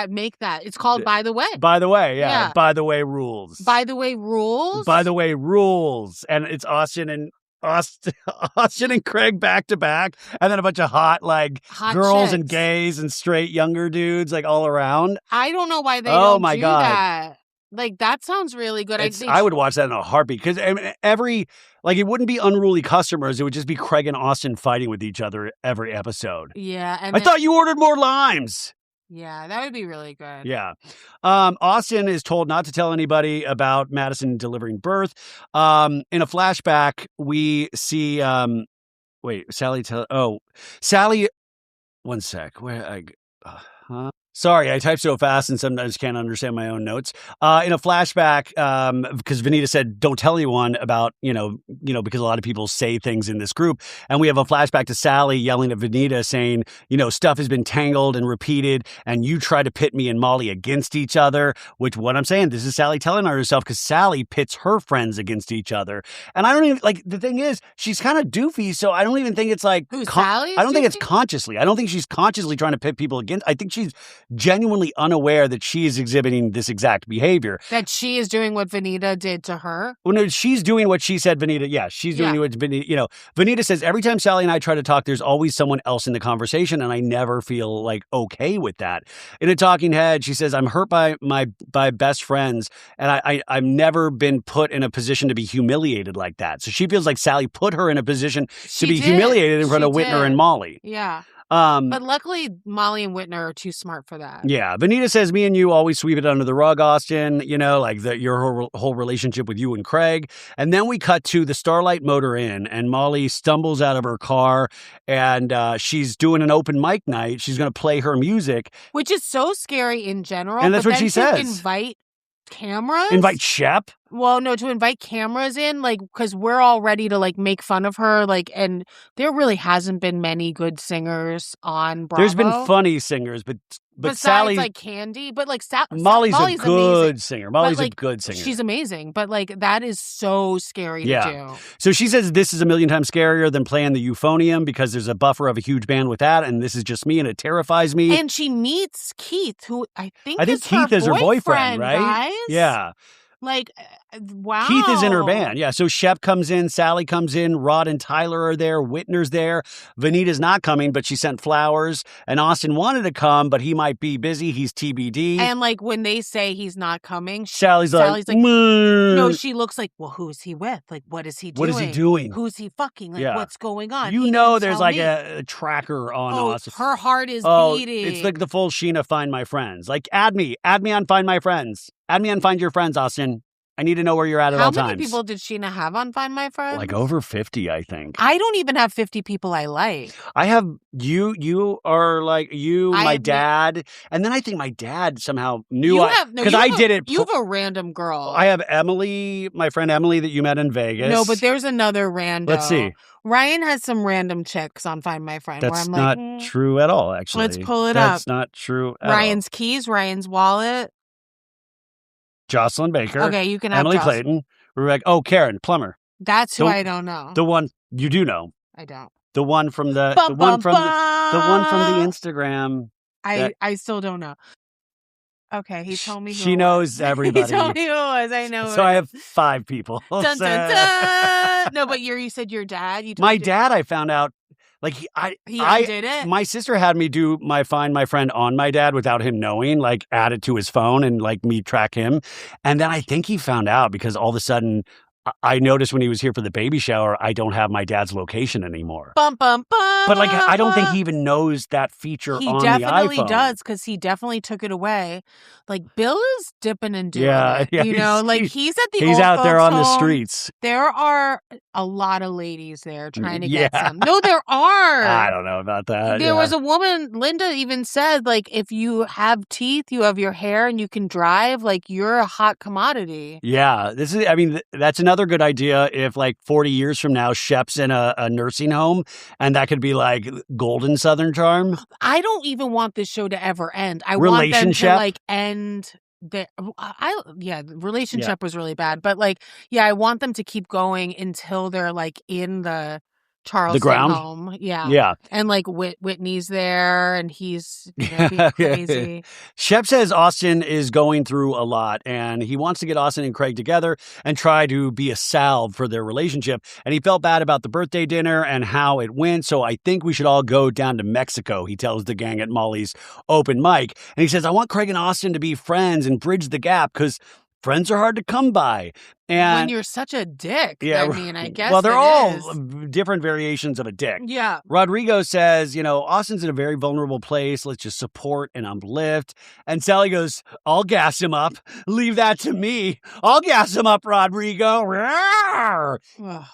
make that. It's called By the Way. By the way, yeah. By the way rules. By the way rules? By the way rules. And it's Austen and Craig back to back, and then a bunch of hot girls chicks. And gays and straight younger dudes like all around. I don't know why they don't do that. Like, that sounds really good. I would watch that in a heartbeat because it wouldn't be unruly customers. It would just be Craig and Austen fighting with each other every episode. Yeah. I thought you ordered more limes. Yeah, that would be really good. Yeah. Austen is told not to tell anybody about Madison delivering birth. In a flashback, we see, Salley, one sec. Sorry, I type so fast and sometimes can't understand my own notes. In a flashback, because Bonita said, don't tell anyone about, because a lot of people say things in this group. And we have a flashback to Salley yelling at Bonita saying, stuff has been tangled and repeated and you try to pit me and Molly against each other, which what I'm saying, this is Salley telling on herself because Salley pits her friends against each other. And I don't even, the thing is, she's kind of doofy, so I don't even think it's like... Salley? I don't think it's consciously. I don't think she's consciously trying to pit people against... I think she's genuinely unaware that she is exhibiting this exact behavior. That she is doing what Bonita did to her? Well, no, she's doing what she said Bonita... Yeah, she's doing what Bonita... Bonita says, every time Salley and I try to talk, there's always someone else in the conversation, and I never feel, okay with that. In a talking head, she says, I'm hurt by my best friends, and I've never been put in a position to be humiliated like that. So she feels like Salley put her in a position to be humiliated in front of Whitner and Molly. Yeah. But luckily, Molly and Whitner are too smart for that. Yeah. Bonita says, me and you always sweep it under the rug, Austen, like your whole relationship with you and Craig. And then we cut to the Starlight Motor Inn, and Molly stumbles out of her car, and she's doing an open mic night. She's going to play her music. Which is so scary in general. And that's what she says. Invite cameras? Invite Shep? Well, no, to invite cameras in, because we're all ready to, make fun of her, and there really hasn't been many good singers on Bravo. There's been funny singers, but besides, Sally... Candy, but, Molly's a good amazing. singer. Molly's a good singer. She's amazing, but, that is so scary to do. So she says this is a million times scarier than playing the euphonium because there's a buffer of a huge band with that, and this is just me, and it terrifies me. And she meets Keith, who I think Keith is her boyfriend, right? Guys. Yeah. Wow. Keith is in her band. Yeah. So Shep comes in, Salley comes in, Rod and Tyler are there, Whitner's there. Vanita's not coming, but she sent flowers. And Austen wanted to come, but he might be busy. He's TBD. And when they say he's not coming, Sally's like, no, she looks like, well, who's he with? What is he doing? What is he doing? Who's he fucking? What's going on? There's a tracker on Austen. Her heart is beating. It's like the full Sheena Find My Friends. Add me on Find My Friends. Add me on Find Your Friends, Austen. I need to know where you're at all times. How many people did Sheena have on Find My Friends? Over 50, I think. I don't even have 50 people I like. I have you are my dad. And then I think my dad somehow knew because I did it. You have a random girl. I have Emily, my friend Emily that you met in Vegas. No, but there's another random. Let's see. Ryan has some random chicks on Find My Friend. That's not true at all, actually. Let's pull it up. That's not true at all. Ryan's keys, Ryan's wallet. Jocelyn Baker. Okay, you can have Emily Clayton. Karen Plummer. That's who I don't know. The one you do know. I don't. The one from the one from the Instagram. I still don't know. Okay, he told me who she knows everybody. He told me who it was. I know. So I have 5 people. Dun, dun, dun. No, but you said your dad. My dad, I found out. He did it? My sister had me do my Find My Friend on my dad without him knowing, add it to his phone and me track him. And then I think he found out because all of a sudden I noticed when he was here for the baby shower, I don't have my dad's location anymore. Bum, bum, bum. But I don't think he even knows that feature on the iPhone. He definitely does because he definitely took it away. Bill is dipping and doing it. Yeah, he's at the he's old out there on home. The streets. There are a lot of ladies there trying to get some. No, there are. I don't know about that. There was a woman, Linda even said, if you have teeth, you have your hair, and you can drive, you're a hot commodity. Yeah, that's another good idea if 40 years from now Shep's in a nursing home and that could be golden Southern Charm. I don't even want this show to ever end. I Relationship. want them to end the relationship was really bad, but I want them to keep going until they're in the Charleston home. Yeah. And Whitney's there and he's being crazy. Shep says Austen is going through a lot and he wants to get Austen and Craig together and try to be a salve for their relationship. And he felt bad about the birthday dinner and how it went. So I think we should all go down to Mexico, he tells the gang at Molly's open mic. And he says, I want Craig and Austen to be friends and bridge the gap because friends are hard to come by. And when you're such a dick. Yeah, I guess. Well, they're all different variations of a dick. Yeah. Rodrigo says, Austen's in a very vulnerable place. Let's just support and uplift. And Sally goes, I'll gas him up. Leave that to me. I'll gas him up, Rodrigo.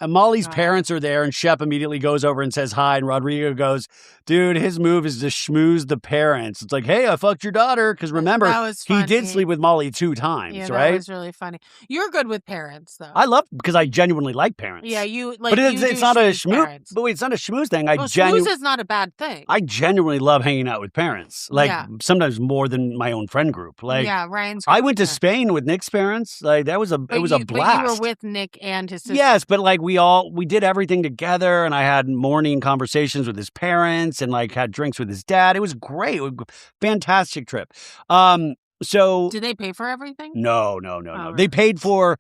And Molly's parents are there, and Shep immediately goes over and says hi. And Rodrigo goes, dude, his move is to schmooze the parents. It's hey, I fucked your daughter. Because remember, he did sleep with Molly 2 times, right? That was really funny. You're good with parents. Though. I love because I genuinely like parents. Yeah, you but it's not a schmooze. But wait, it's not a schmooze thing. Schmooze is not a bad thing. I genuinely love hanging out with parents. Sometimes more than my own friend group. Ryan's. I went to Spain with Nick's parents. That was a blast. But you were with Nick and his sister. Yes, but we did everything together, and I had morning conversations with his parents, and had drinks with his dad. It was great. Fantastic trip. So did they pay for everything? No. Oh, They right. paid for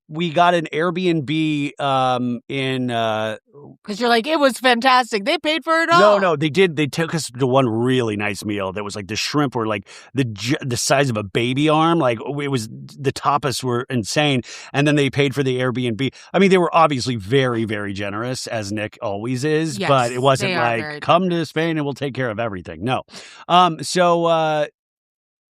we got an Airbnb in Because you're like, it was fantastic. They paid for it all. No, they did. They took us to one really nice meal that was like the shrimp were like the size of a baby arm. Like it was the tapas were insane. And then they paid for the Airbnb. I mean, they were obviously very, very generous, as Nick always is, Yes, but it wasn't they are like very come to Spain and we'll take care of everything. No.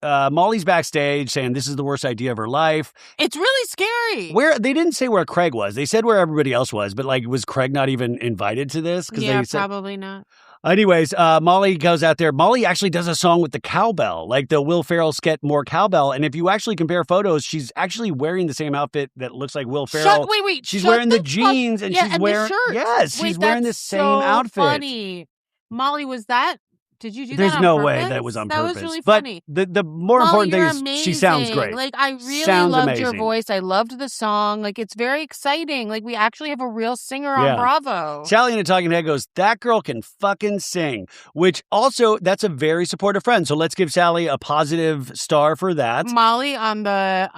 Molly's backstage saying this is the worst idea of her life. It's really scary. Where they didn't say where Craig was. They said where everybody else was, but like was Craig not even invited to this? Yeah, they said, probably not. Anyways, Molly goes out there. Molly actually does a song with the cowbell, like the Will Ferrell skit More Cowbell. And if you actually compare photos, she's actually wearing the same outfit that looks like Will Ferrell. Wait. She's wearing the jeans and she's and wearing the shirt. Yes, she's wearing the same outfit. Funny. Molly, was that? Did you do There's that on no purpose? way that was on purpose. That was really but funny. The more Molly, important thing is amazing. she sounds great. Like, I really sounds loved amazing. your voice. I loved the song. Like, it's very exciting. Like, we actually have a real singer on Bravo. Salley in a talking head goes, that girl can fucking sing, which also, that's a very supportive friend. So let's give Salley a positive star for that. Salley on the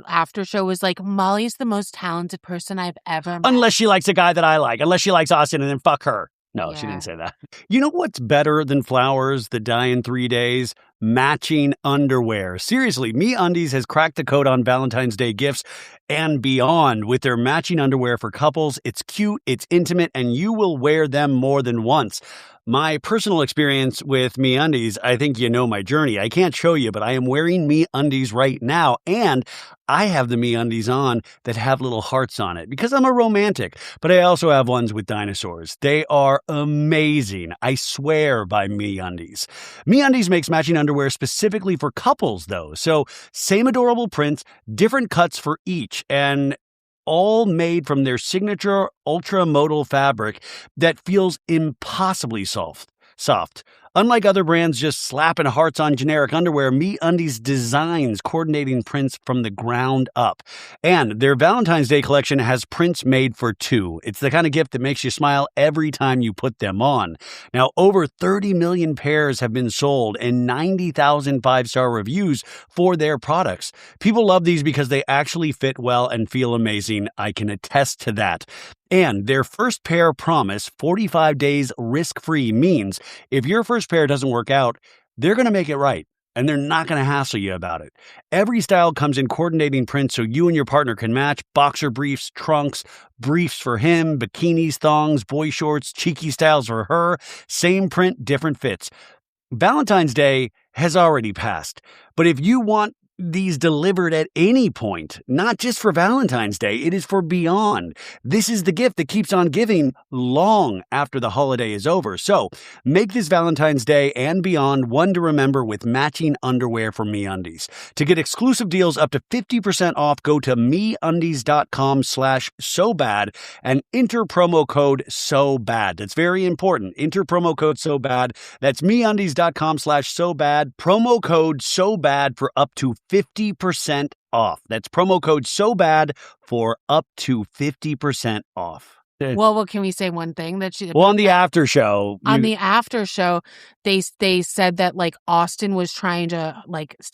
after show was like, Molly's the most talented person I've ever met. Unless she likes a guy that I like. Unless she likes Austen and then fuck her. No, she didn't say that. You know what's better than flowers that die in 3 days? Matching underwear. Seriously, MeUndies has cracked the code on Valentine's Day gifts and beyond with their matching underwear for couples. It's cute, it's intimate, and you will wear them more than once. My personal experience with MeUndies, I think you know my journey. I can't show you, but I am wearing MeUndies right now, and I have the MeUndies on that have little hearts on it because I'm a romantic, but I also have ones with dinosaurs. They are amazing. I swear by MeUndies. MeUndies makes matching underwear specifically for couples, though. So same adorable prints, different cuts for each, and all made from their signature ultra-modal fabric that feels impossibly soft. Unlike other brands just slapping hearts on generic underwear, MeUndies designs coordinating prints from the ground up. And their Valentine's Day collection has prints made for two. It's the kind of gift that makes you smile every time you put them on. Now, over 30 million pairs have been sold and 90,000 five-star reviews for their products. People love these because they actually fit well and feel amazing. I can attest to that. And their first pair promise, 45 days risk-free, means if your first pair doesn't work out, they're going to make it right. And they're not going to hassle you about it. Every style comes in coordinating prints so you and your partner can match. Boxer briefs, trunks, briefs for him, bikinis, thongs, boy shorts, cheeky styles for her. Same print, different fits. Valentine's Day has already passed. But if you want these delivered at any point, not just for Valentine's Day, it is for beyond. This is the gift that keeps on giving long after the holiday is over. So make this Valentine's Day and beyond one to remember with matching underwear from MeUndies. To get exclusive deals up to 50% off, go to MeUndies.com/SoBad and enter promo code SOBAD. That's very important. Enter promo code SOBAD. That's MeUndies.com/SoBad. Promo code SOBAD for up to 50% off. That's promo code SOBAD for up to 50% off. Well, can we say one thing that on the after show? The after show, they said that like Austen was trying to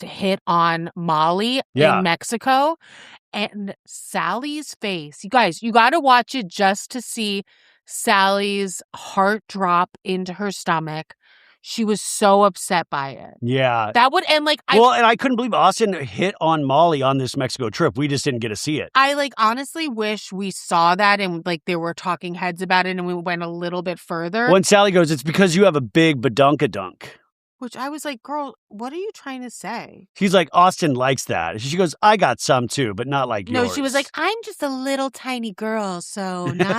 hit on Molly in Mexico, and Sally's face. You guys, you got to watch it just to see Sally's heart drop into her stomach. She was so upset by it. Yeah. That would, and I couldn't believe Austen hit on Molly on this Mexico trip. We just didn't get to see it. I honestly wish we saw that and there were talking heads about it and we went a little bit further. When Salley goes, it's because you have a big badunkadunk. Which I was like, girl, what are you trying to say? He's like, Austen likes that. She goes, I got some too, but not like yours. No, she was like, I'm just a little tiny girl, so not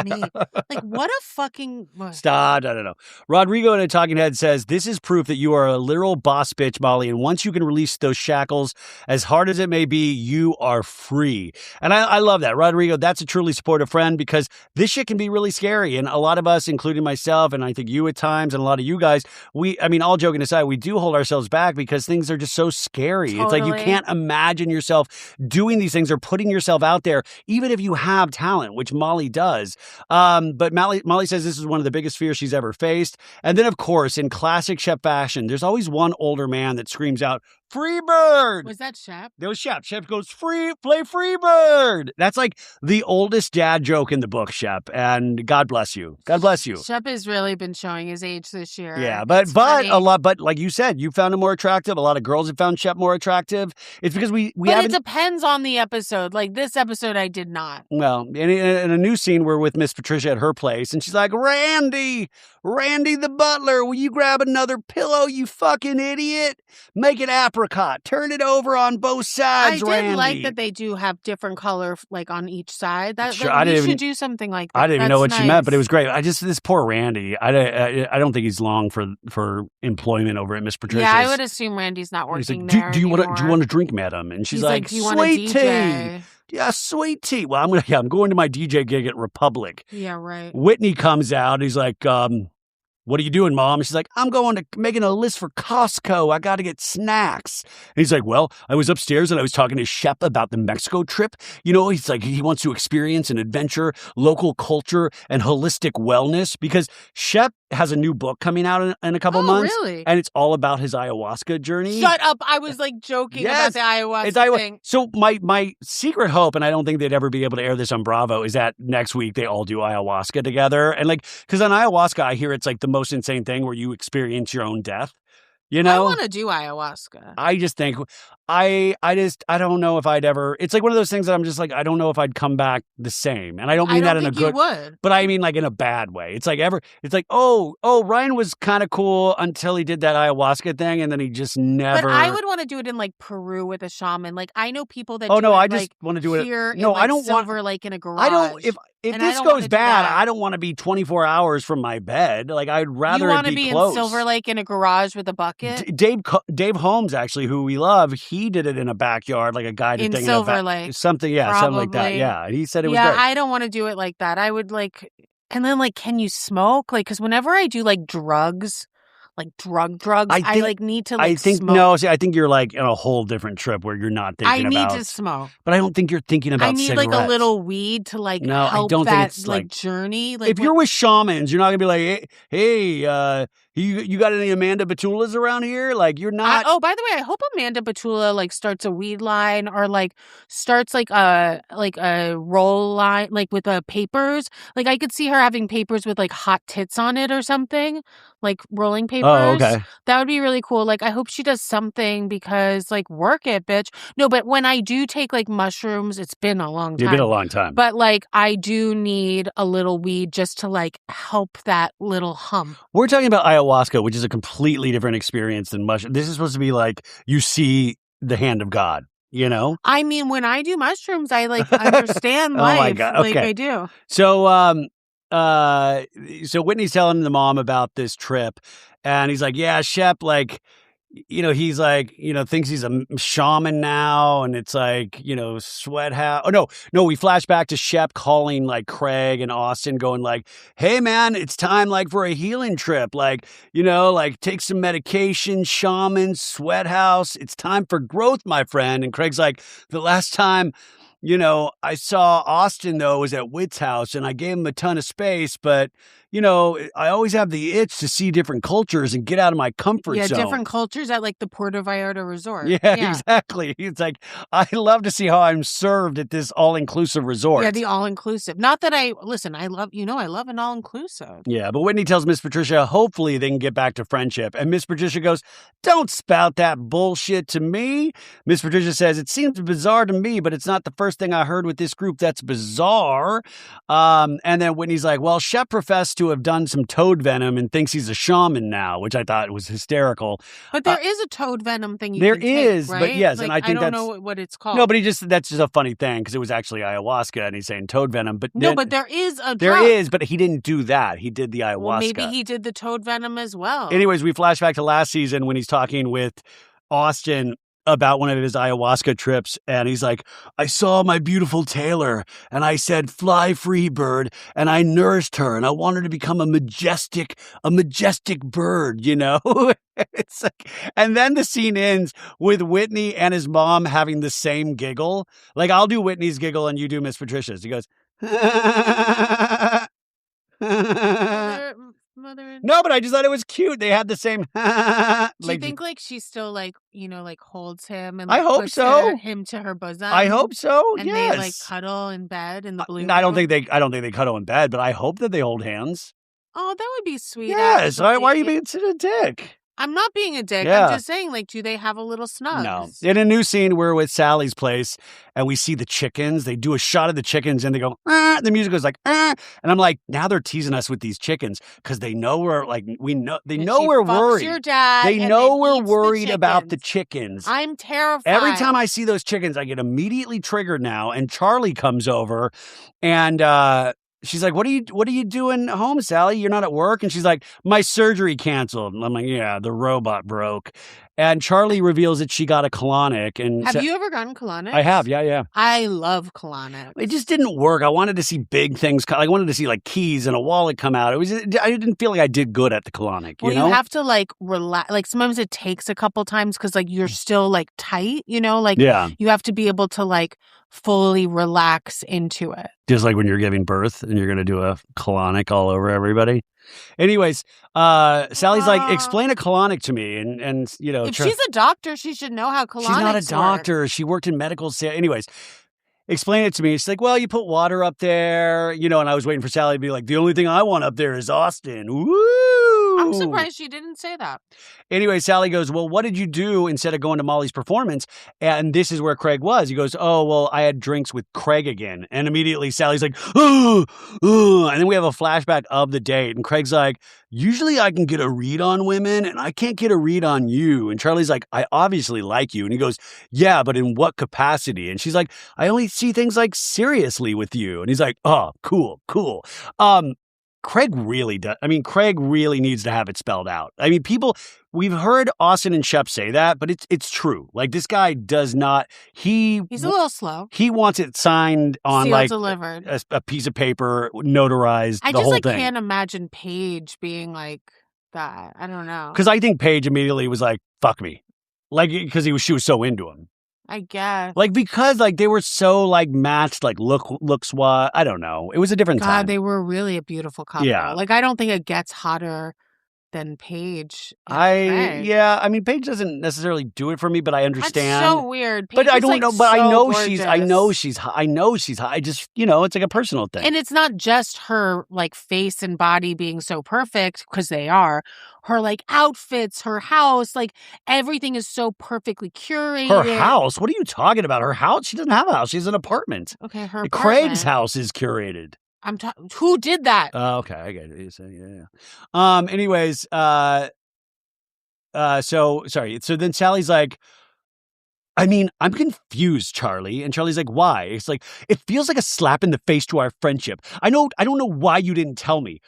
me. Like, what a fucking... Stop, no. Rodrigo in a talking head says, this is proof that you are a literal boss bitch, Molly, and once you can release those shackles, as hard as it may be, you are free. And I love that. Rodrigo, that's a truly supportive friend because this shit can be really scary. And a lot of us, including myself, and I think you at times, and a lot of you guys, all joking aside, we do hold ourselves back because things are just so scary. It's like you can't imagine yourself doing these things or putting yourself out there, even if you have talent, which Molly does. But Molly says this is one of the biggest fears she's ever faced. And then, of course, in classic Shep fashion, there's always one older man that screams out, "Freebird!" Was that Shep? That was Shep. Shep goes, play Freebird. That's like the oldest dad joke in the book, Shep. And God bless you. God bless you. Shep has really been showing his age this year. Yeah, but like you said, you found him more attractive. A lot of girls have found Shep more attractive. It's because we haven't... it depends on the episode. Like this episode, I did not. Well, in a new scene, we're with Miss Patricia at her place, and she's like, Randy the butler, will you grab another pillow, you fucking idiot? Make it apricot. Turn it over on both sides, Randy. I did like that they do have different color, like, on each side. We should do something like that. I didn't even know what she meant, but it was great. This poor Randy, I don't think he's long for employment over at Miss Patricia's. Yeah, I would assume Randy's not working like, there do you want a drink, madam? And she's like, do you want sweet a DJ? tea. Yeah, sweet tea. Well, I'm going to my DJ gig at Republic. Yeah, right. Whitney comes out. He's like, what are you doing, Mom? And she's like, I'm making a list for Costco. I got to get snacks. And he's like, well, I was upstairs and I was talking to Shep about the Mexico trip. You know, he's like, he wants to experience an adventure, local culture, and holistic wellness because Shep has a new book coming out in a couple months. Really? And it's all about his ayahuasca journey. Shut up. I was like joking about the ayahuasca thing. So my secret hope, and I don't think they'd ever be able to air this on Bravo, is that next week they all do ayahuasca together. And like, because on ayahuasca, I hear it's like the most insane thing where you experience your own death. You know? I want to do ayahuasca. I just think I don't know if I'd ever. It's like one of those things that I'm just like, I don't know if I'd come back the same. And I don't mean that in a good way. But I mean like in a bad way. It's like oh, Ryan was kind of cool until he did that ayahuasca thing and then he just never. But I would want to do it in like Peru with a shaman. Like I know people that I just want to do it here no, in, I don't Silver want Lake in a garage. I don't if this goes bad, I don't want to be 24 hours from my bed. Like I'd rather it be close. In Silver Lake in a garage with a bucket? Dave Holmes, actually, who we love, he did it in a backyard, like a guided thing. In Silver Lake. Something like that. Yeah. He said it was great. Yeah, I don't want to do it like that. I would like, and then like, can you smoke? Like, because whenever I do like drugs, like drugs, I need to like smoke. No, see, I think you're like on a whole different trip where you're not thinking about. I need to smoke. But I don't think you're thinking about cigarettes. I need like a little weed to like help that like journey. Like if you're with shamans, you're not going to be like, hey, you got any Amanda Batulas around here? Like you're not. By the way, I hope Amanda Batula like starts a weed line or like starts like a roll line like with papers. Like I could see her having papers with like hot tits on it or something, like rolling papers. Oh, okay. That would be really cool. Like I hope she does something because like work it, bitch. No, but when I do take like mushrooms, it's been a long time. It's been a long time. But like I do need a little weed just to like help that little hump. We're talking about ayahuasca, which is a completely different experience than mushroom. This is supposed to be like you see the hand of God, you know? I mean, when I do mushrooms, I like understand life. Oh my God. Okay. Like I do. So Whitney's telling the mom about this trip and he's like, yeah, Shep, like, you know, he's like, you know, thinks he's a shaman now. And it's like, you know, sweat house. Oh, no, we flash back to Shep calling like Craig and Austen going like, hey, man, it's time like for a healing trip. Like, you know, like take some medication, shaman, sweat house. It's time for growth, my friend. And Craig's like, the last time, you know, I saw Austen, though, was at Whit's house and I gave him a ton of space. But, you know, I always have the itch to see different cultures and get out of my comfort zone. Yeah, different cultures at like the Puerto Vallarta resort. Yeah, exactly. It's like, I love to see how I'm served at this all-inclusive resort. Yeah, the all-inclusive. Not that I love an all-inclusive. Yeah, but Whitney tells Miss Patricia, hopefully they can get back to friendship. And Miss Patricia goes, don't spout that bullshit to me. Miss Patricia says, it seems bizarre to me, but it's not the first thing I heard with this group that's bizarre. And then Whitney's like, well, Shep professed to have done some toad venom and thinks he's a shaman now, which I thought was hysterical. But there is a toad venom thing there can is, take, right? But yes, like, and I think don't know what it's called. No, but that's just a funny thing because it was actually ayahuasca and he's saying toad venom. But but there is a drug. There is, but he didn't do that. He did the ayahuasca. Well, maybe he did the toad venom as well. Anyways, we flash back to last season when he's talking with Austen about one of his ayahuasca trips, and he's like, I saw my beautiful tailor, and I said, fly free, bird, and I nourished her, and I want her to become a majestic bird, you know? It's like, and then the scene ends with Whitney and his mom having the same giggle. Like, I'll do Whitney's giggle and you do Miss Patricia's. He goes, Mother and... No, but I just thought it was cute. They had the same. Do you think like she still like, you know, like holds him and like, I hope puts so. him to her bosom? I hope so. And yes. they like cuddle in bed in the blue room? I don't think they cuddle in bed, but I hope that they hold hands. Oh, that would be sweet. Yes. Why are you being such a dick? I'm not being a dick. Yeah. I'm just saying, like, do they have a little snugs? No. In a new scene, we're with Sally's place, and we see the chickens. They do a shot of the chickens, and they go, ah. The music goes like, ah. And I'm like, now they're teasing us with these chickens because they know we're like, they know we're worried. Your dad they and know then we're eats worried about the chickens. I'm terrified. Every time I see those chickens, I get immediately triggered now. And Charley comes over, and she's like, what are you doing home, Sally? You're not at work? And she's like, my surgery canceled. And I'm like, yeah, the robot broke. And Charley reveals that she got a colonic. And have you ever gotten colonics? I have, yeah. I love colonics. It just didn't work. I wanted to see big things. I wanted to see like keys and a wallet come out. I didn't feel like I did good at the colonic. Well, you know? You have to like relax. Like sometimes it takes a couple times because like you're still like tight. You know, like you have to be able to like fully relax into it. Just like when you're giving birth and you're going to do a colonic all over everybody. Anyways, Sally's like, explain a colonic to me. And you know, if she's a doctor, she should know how colonics She's not a doctor. work. She worked in medical sales. Anyways, explain it to me. She's like, well, you put water up there, you know, and I was waiting for Sally to be like, the only thing I want up there is Austen. Woo! I'm surprised she didn't say that. Anyway, Sally goes, well, what did you do instead of going to Molly's performance? And this is where Craig was. He goes, oh, well, I had drinks with Craig again. And immediately Sally's like, oh. And then we have a flashback of the date. And Craig's like, usually I can get a read on women and I can't get a read on you. And Charlie's like, I obviously like you. And he goes, yeah, but in what capacity? And she's like, I only see things like seriously with you. And he's like, oh, cool. Craig really does. I mean, Craig really needs to have it spelled out. I mean, we've heard Austen and Shep say that, but it's true. Like, this guy does not, he's a little slow. He wants it signed on Seal like delivered. A piece of paper, notarized, the whole thing. I can't imagine Paige being like that. I don't know. Because I think Paige immediately was like, fuck me. Like, because she was so into him. I guess. Like, because, like, they were so, like, matched, like, looks-wise. I don't know. It was a different time. God, they were really a beautiful couple. Yeah. Like, I don't think it gets hotter than Paige. I mean, Paige doesn't necessarily do it for me, but I understand. That's so weird. Paige, but I don't like know. But so I know gorgeous. she's hot. I know she's hot. I just, you know, it's like a personal thing. And it's not just her, like, face and body being so perfect, because they are. Her, like, outfits, her house, like, everything is so perfectly curated. Her house? What are you talking about? Her house? She doesn't have a house. She has an apartment. Okay, her apartment. Craig's house is curated. Who did that? Okay, I get it. Yeah. Anyways, so sorry. So then Sally's like, I mean, I'm confused, Charley. And Charley's like, why? It's like, it feels like a slap in the face to our friendship. I don't know why you didn't tell me.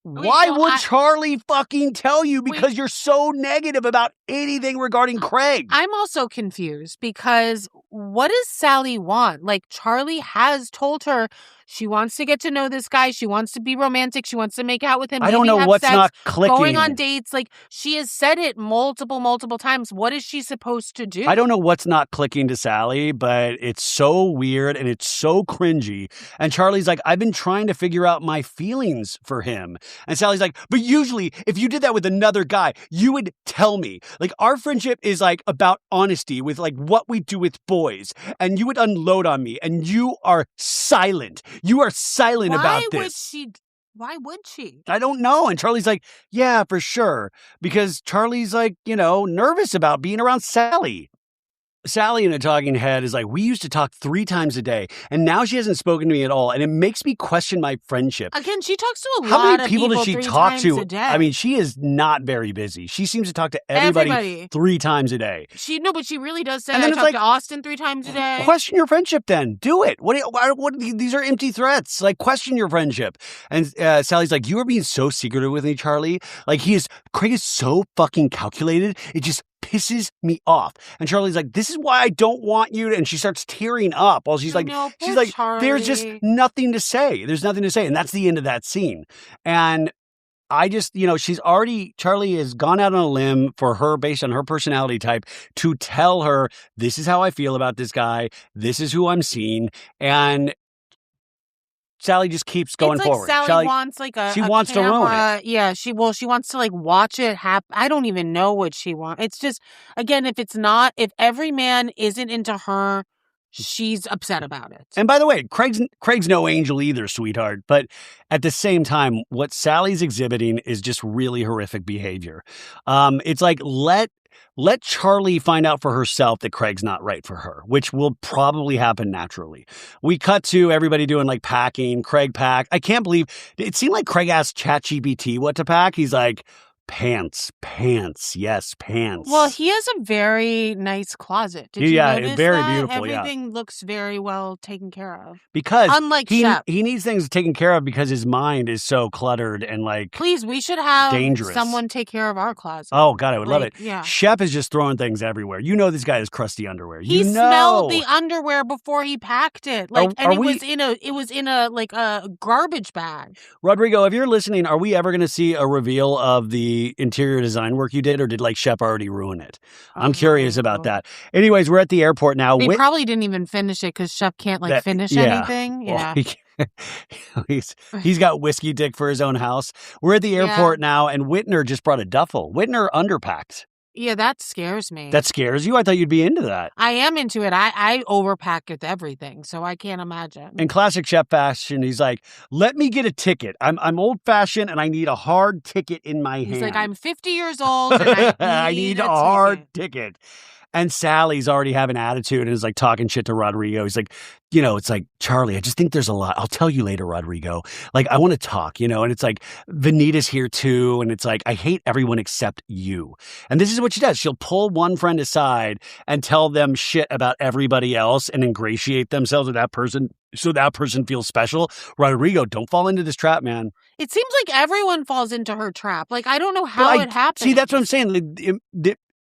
Why would Charley fucking tell you? Because you're so negative about anything regarding Craig. I'm also confused because what does Sally want? Like, Charley has told her she wants to get to know this guy. She wants to be romantic. She wants to make out with him. I don't know what's not clicking. Going on dates. Like, she has said it multiple times. What is she supposed to do? I don't know what's not clicking to Sally, but it's so weird and it's so cringy. And Charley's like, I've been trying to figure out my feelings for him. And Sally's like, but usually if you did that with another guy, you would tell me. Like, our friendship is like about honesty with like what we do with boys. And you would unload on me and you are silent. You are silent about this. Why would she? I don't know. And Charley's like, yeah, for sure. Because Charley's like, you know, nervous about being around Sally. Sally in a talking head is like, we used to talk 3 times a day, and now she hasn't spoken to me at all, and it makes me question my friendship. Again, she talks to a How lot many of people does she talk to? a day. I mean, she is not very busy. She seems to talk to everybody 3 times a day. But she really does say, and I talk to Austen 3 times a day. Question your friendship then. Do it. These are empty threats. Like, question your friendship. And Sally's like, you are being so secretive with me, Charley. Like, Craig is so fucking calculated. It just pisses me off. And Charlie's like, this is why I don't want you to, and she starts tearing up while she's like, there's just nothing to say. There's nothing to say. And that's the end of that scene. And I just, Charley has gone out on a limb for her based on her personality type to tell her, this is how I feel about this guy. This is who I'm seeing. And Salley just keeps going forward. Salley wants she wants camera. To ruin it. Yeah, she wants to watch it happen. I don't even know what she wants. It's just, again, if every man isn't into her, she's upset about it. And by the way, Craig's no angel either, sweetheart. But at the same time, what Sally's exhibiting is just really horrific behavior. It's like, let Charley find out for herself that Craig's not right for her, which will probably happen naturally. We cut to everybody doing like packing. Craig packed. I can't believe it seemed like Craig asked ChatGPT what to pack. He's like, pants, yes, pants. Well, he has a very nice closet. Did you notice very that? Beautiful. Everything looks very well taken care of. Because unlike Shep, he needs things taken care of because his mind is so cluttered and like. Please, we should have dangerous. Someone take care of our closet. Oh God, I would love it. Yeah. Shep is just throwing things everywhere. You know this guy has crusty underwear. He smelled the underwear before he packed it. It was in a garbage bag. Rodrigo, if you're listening, are we ever going to see a reveal of the interior design work you did, or did like Shep already ruin it? I'm curious about that. Anyways, we're at the airport now. They probably didn't even finish it because Shep can't finish anything. Yeah. He's got whiskey dick for his own house. We're at the airport now, and Whitner just brought a duffel. Whitner underpacked. Yeah, that scares me. That scares you? I thought you'd be into that. I am into it. I overpack with everything, so I can't imagine. In classic Shep fashion, he's like, let me get a ticket. I'm old-fashioned, and I need a hard ticket in my hand. He's like, I'm 50 years old, and I need a hard ticket. And Sally's already having attitude and is like talking shit to Rodrigo. He's like, it's like, Charley, I just think there's a lot. I'll tell you later, Rodrigo. Like, I want to talk, and it's like, Bonita's here too. And it's like, I hate everyone except you. And this is what she does. She'll pull one friend aside and tell them shit about everybody else and ingratiate themselves with that person so that person feels special. Rodrigo, don't fall into this trap, man. It seems like everyone falls into her trap. Like, I don't know how it happens. See, that's what I'm saying.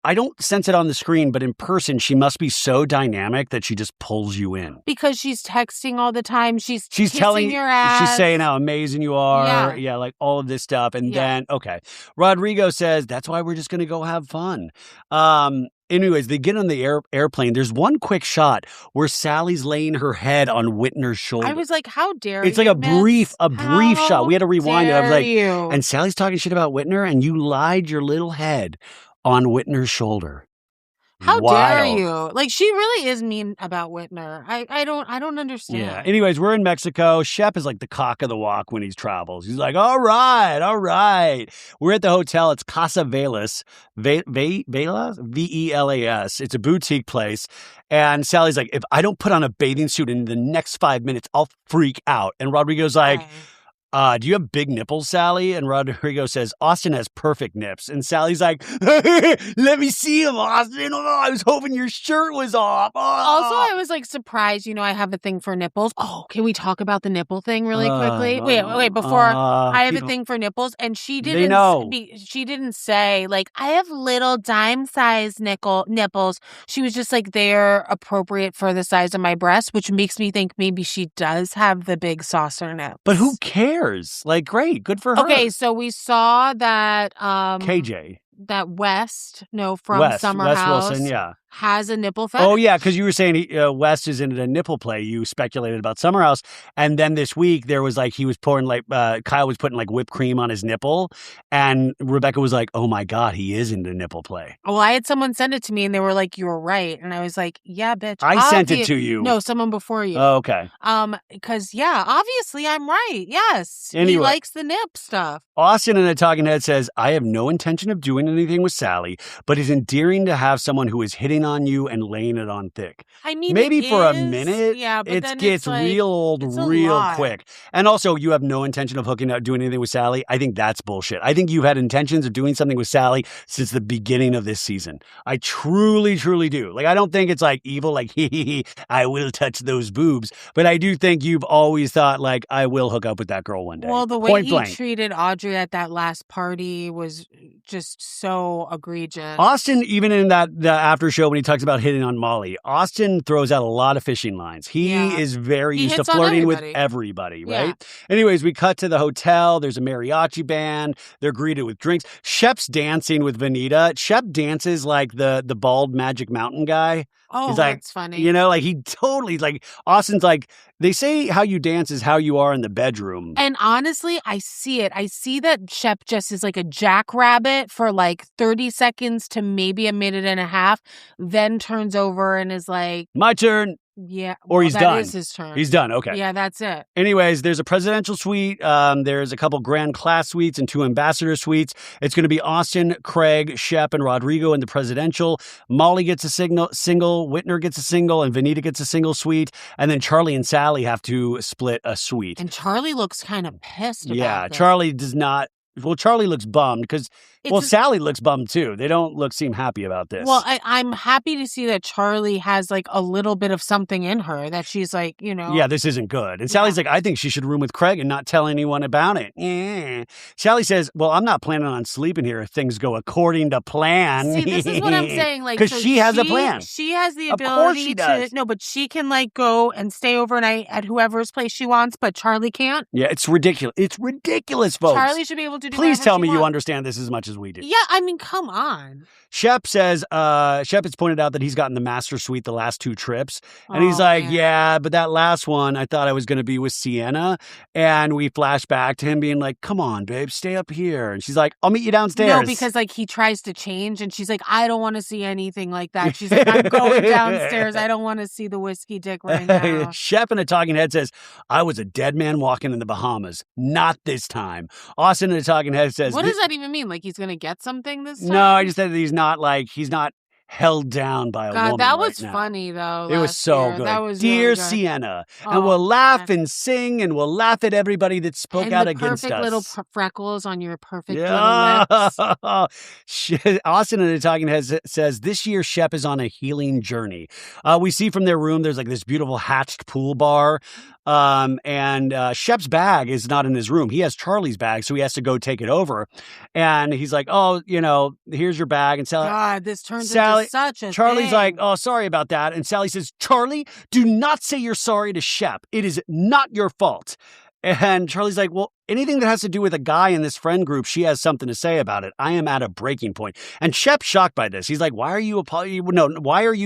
I don't sense it on the screen, but in person, she must be so dynamic that she just pulls you in. Because she's texting all the time. She's telling your ass. She's saying how amazing you are. Yeah, like all of this stuff. And then, okay. Rodrigo says, that's why we're just going to go have fun. Anyways, they get on the airplane. There's one quick shot where Sally's laying her head on Whitner's shoulder. I was like, how dare you? It's like a brief shot. We had to rewind it. I was like, you? And Sally's talking shit about Whitner, and you lied your little head on Whitner's shoulder. How dare you? Like, she really is mean about Whitner. I don't understand. Yeah. Anyways, we're in Mexico. Shep is like the cock of the walk when he travels. He's like, all right. We're at the hotel. It's Casa Velas. Velas? V-E-L-A-S. It's a boutique place. And Sally's like, if I don't put on a bathing suit in the next 5 minutes, I'll freak out. And Rodrigo's like, do you have big nipples, Salley? And Rodrigo says, Austen has perfect nips. And Sally's like, let me see them, Austen. Oh, I was hoping your shirt was off. Oh. Also, I was like surprised, I have a thing for nipples. Oh, can we talk about the nipple thing really quickly? Wait, before I have a thing for nipples. And she didn't say like, I have little dime-sized nipples. She was just like, they're appropriate for the size of my breast, which makes me think maybe she does have the big saucer nips. But who cares? Like, great. Good for her. Okay, so we saw that KJ. That from Summer Wes House Wilson, has a nipple fetish. Oh, yeah, because you were saying Wes is into a nipple play. You speculated about Summer House. And then this week, there was like, he was pouring like, Kyle was putting like whipped cream on his nipple. And Rebecca was like, oh my God, he is into nipple play. Well, I had someone send it to me and they were like, you were right. And I was like, yeah, bitch. I sent it to you. No, someone before you. Oh, okay. Because, obviously I'm right. Yes. Anyway, he likes the nip stuff. Austen in a talking head says, I have no intention of doing anything with Salley, but it's endearing to have someone who is hitting on you and laying it on thick. I mean, maybe it for a is, minute, yeah, but it then gets it's like, real old it's a real lot. quick. And also, you have no intention of hooking up, doing anything with Salley. I think that's bullshit. I think you've had intentions of doing something with Salley since the beginning of this season. I truly, truly do. Like, I don't think it's like evil, like, I will touch those boobs. But I do think you've always thought, like, I will hook up with that girl one day. Well, the way Point he blank. treated Audrey at that last party was just so egregious. Austen, even in the after show when he talks about hitting on Molly, Austen throws out a lot of fishing lines. He is very used to hits on flirting with everybody. everybody, right? Anyways, we cut to the hotel. There's a mariachi band. They're greeted with drinks. Shep's dancing with Bonita. Shep dances like the bald Magic Mountain guy. Oh, he's like, that's funny. You know, like he totally, like, Austen's like, they say how you dance is how you are in the bedroom. And honestly, I see it. I see that Shep just is like a jackrabbit for like 30 seconds to maybe a minute and a half, then turns over and is like, my turn. Yeah. Or he's done. That is his turn. He's done. Okay. Yeah, that's it. Anyways, there's a presidential suite. There's a couple grand class suites and 2 ambassador suites. It's going to be Austen, Craig, Shep, and Rodrigo in the presidential. Molly gets a single. Whitner gets a single, and Bonita gets a single suite. And then Charley and Salley have to split a suite. And Charley looks kind of pissed about this. Charley does not. Well, Charley looks bummed because, Salley looks bummed too. They don't seem happy about this. Well, I'm happy to see that Charley has like a little bit of something in her that she's like, you know. Yeah, this isn't good. And Sally's like, I think she should room with Craig and not tell anyone about it. Salley says, well, I'm not planning on sleeping here if things go according to plan. See, this is what I'm saying. Like, because she has a plan. She has the ability of course she does. No, but she can like go and stay overnight at whoever's place she wants, but Charley can't. Yeah, it's ridiculous. It's ridiculous, folks. Charley should be able to do Please tell me you understand this as much as we do. Yeah, I mean, come on. Shep says, Shep has pointed out that he's gotten the master suite the last 2 trips. And he's like, yeah, but that last one, I thought I was going to be with Sienna. And we flash back to him being like, come on, babe, stay up here. And she's like, I'll meet you downstairs. No, because like he tries to change and she's like, I don't want to see anything like that. She's like, I'm going downstairs. I don't want to see the whiskey dick right now. Shep in a talking head says, I was a dead man walking in the Bahamas. Not this time. Austen in a talking head says, what does that even mean? Like he's going to get something this time? No, I just said that he's not held down by a woman. God, that was right funny though. It was so year. good. That was Dear really good. Sienna, and we'll laugh and sing, and we'll laugh at everybody that spoke out against us. Perfect little freckles on your perfect little lips. Austen in the talking head says this year Shep is on a healing journey. We see from their room there's like this beautiful hatched pool bar. And Shep's bag is not in his room. He has Charley's bag, so he has to go take it over. And he's like, oh, here's your bag. And Sally, God, this turns into such a Charley's thing. like, oh, sorry about that. And Sally says, Charley, do not say you're sorry to Shep. It is not your fault. And Charley's like, well, anything that has to do with a guy in this friend group, she has something to say about it. I am at a breaking point. And Shep's shocked by this. He's like, why are you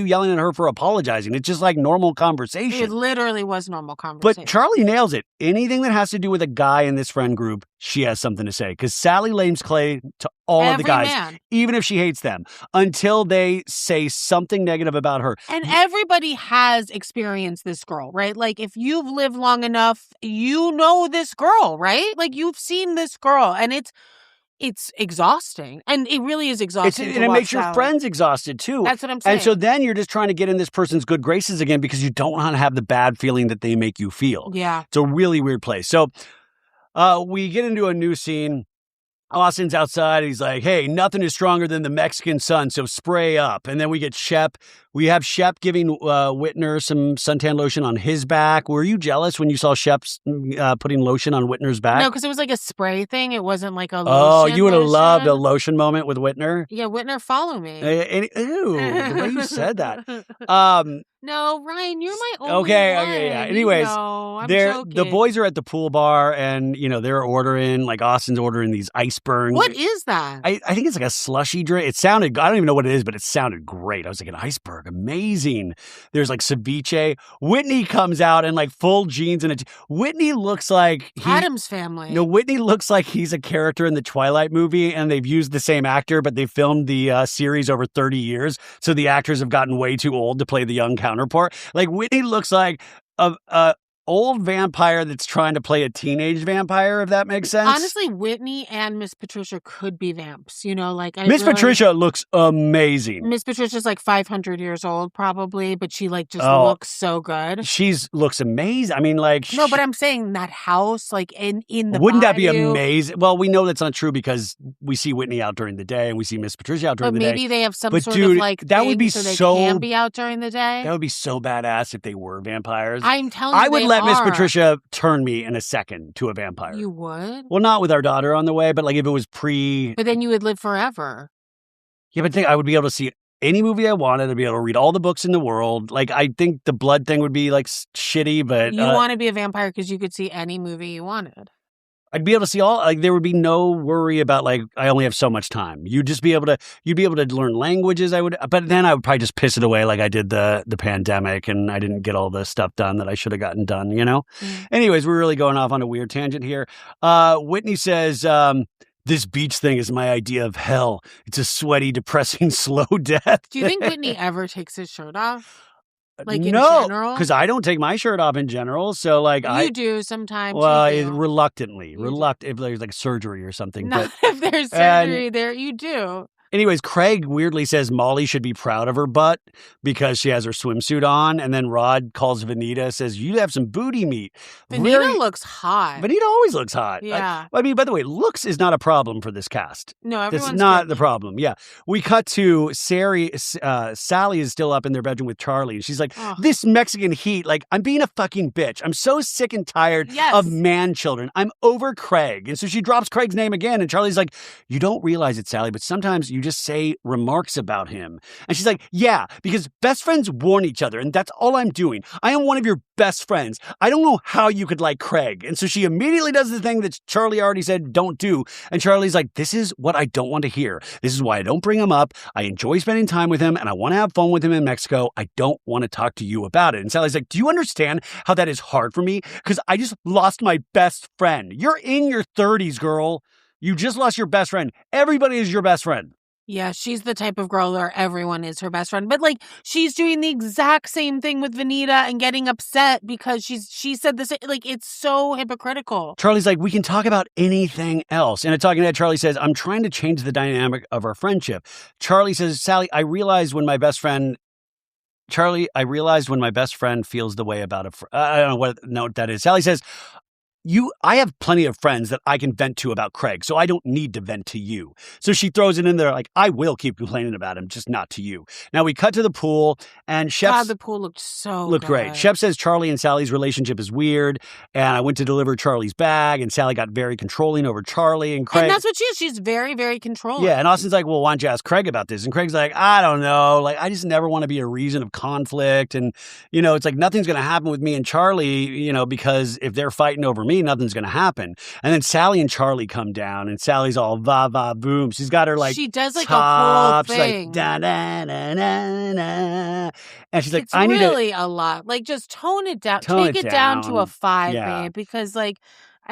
yelling at her for apologizing? It's just like normal conversation. It literally was normal conversation. But Charley nails it. Anything that has to do with a guy in this friend group, she has something to say. Because Sally lays claim to all of the guys, even if she hates them, until they say something negative about her. And everybody has experienced this girl, right? Like, if you've lived long enough, you know this girl, right? Like, you've seen this girl, and it's exhausting. And it really is exhausting. And it makes your friends exhausted, too. That's what I'm saying. And so then you're just trying to get in this person's good graces again because you don't want to have the bad feeling that they make you feel. Yeah. It's a really weird place. So we get into a new scene. Austen's outside. He's like, hey, nothing is stronger than the Mexican sun, so spray up. And then we get Shep. We have Shep giving Whitner some suntan lotion on his back. Were you jealous when you saw Shep putting lotion on Whitner's back? No, because it was like a spray thing. It wasn't like a lotion. Oh, you would have loved a lotion moment with Whitner? Yeah, Whitner, follow me. Ew, the way you said that. No, Ryan, you're my only Okay, one. yeah. Anyways, I'm joking. the boys are at the pool bar and, they're ordering, like Austen's ordering these icebergs. What is that? I think it's like a slushy drink. It sounded, I don't even know what it is, but it sounded great. I was like, an iceberg, amazing. There's like ceviche. Whitney comes out in like full jeans and Whitney looks like Addams Family. No, Whitney looks like he's a character in the Twilight movie and they've used the same actor, but they filmed the series over 30 years. So the actors have gotten way too old to play the young counterpart. Like Whitney looks like a old vampire that's trying to play a teenage vampire, if that makes sense. Honestly, Whitney and Miss Patricia could be vamps. You know, like Miss Patricia looks amazing. Miss Patricia's like 500 years old probably, but she like just looks so good. Looks amazing. I mean, like... No, but I'm saying that house, like in the Wouldn't that be bayou. amazing? Well, we know that's not true because we see Whitney out during the day and we see Miss Patricia out during the day. But maybe they have some sort dude, of like that would be so they so... can be out during the day. That would be so badass if they were vampires. I'm telling you, I would let Miss Patricia turn me in a second to a vampire. You would? Well, not with our daughter on the way, but like if it was pre... But then you would live forever. Yeah, but I would be able to see any movie I wanted. I'd be able to read all the books in the world. Like, I think the blood thing would be like shitty, but... You want to be a vampire because you could see any movie you wanted. I'd be able to see all, like, there would be no worry about, like, I only have so much time. You'd be able to learn languages. But then I would probably just piss it away like I did the pandemic and I didn't get all the stuff done that I should have gotten done, you know? Anyways, we're really going off on a weird tangent here. Whitney says, this beach thing is my idea of hell. It's a sweaty, depressing, slow death. Do you think Whitney ever takes his shirt off? Like in no, general? Because I don't take my shirt off in general. So like you do sometimes. Well, you do. Reluctantly. If there's like surgery or something. Not if there's surgery there, you do. Anyways, Craig weirdly says Molly should be proud of her butt because she has her swimsuit on. And then Rod calls Bonita, says, you have some booty meat. Bonita looks hot. Bonita always looks hot. Yeah. I mean, by the way, looks is not a problem for this cast. No, everyone's That's not the problem. Yeah. We cut to Salley is still up in their bedroom with Charley. And she's like, this Mexican heat, like, I'm being a fucking bitch. I'm so sick and tired of man children. I'm over Craig. And so she drops Craig's name again. And Charley's like, you don't realize it, Salley, but sometimes you just say remarks about him. And she's like, yeah, because best friends warn each other, and that's all I'm doing. I am one of your best friends. I don't know how you could like Craig. And so she immediately does the thing that Charley already said don't do. And Charley's like, this is what I don't want to hear. This is why I don't bring him up. I enjoy spending time with him, and I want to have fun with him in Mexico. I don't want to talk to you about it. And Sally's like, do you understand how that is hard for me? Because I just lost my best friend. You're in your 30s, girl. You just lost your best friend. Everybody is your best friend. Yeah, she's the type of girl where everyone is her best friend. But, like, she's doing the exact same thing with Bonita and getting upset because she said this. Like, it's so hypocritical. Charley's like, we can talk about anything else. And at Talking Head, Charley says, I'm trying to change the dynamic of our friendship. Charley says, Salley, I realized when my best friend feels the way about I don't know what that is. Salley says, I have plenty of friends that I can vent to about Craig, so I don't need to vent to you. So she throws it in there like, I will keep complaining about him, just not to you. Now we cut to the pool, and the pool looked great. Shep says Charley and Sally's relationship is weird, and I went to deliver Charley's bag, and Salley got very controlling over Charley, and Craig... And that's what she is. She's very, very controlling. Yeah, and Austen's like, well, why don't you ask Craig about this? And Craig's like, I don't know. Like, I just never want to be a reason of conflict, and, you know, it's like nothing's going to happen with me and Charley, you know, because if they're fighting over me, nothing's going to happen. And then Salley and Charley come down, and Sally's all va va boom. She's got her like she does like tops, a whole thing, like da da da da da, and she's like, it's really a lot. Like, just tone it down, take it down to a 5, babe, because like.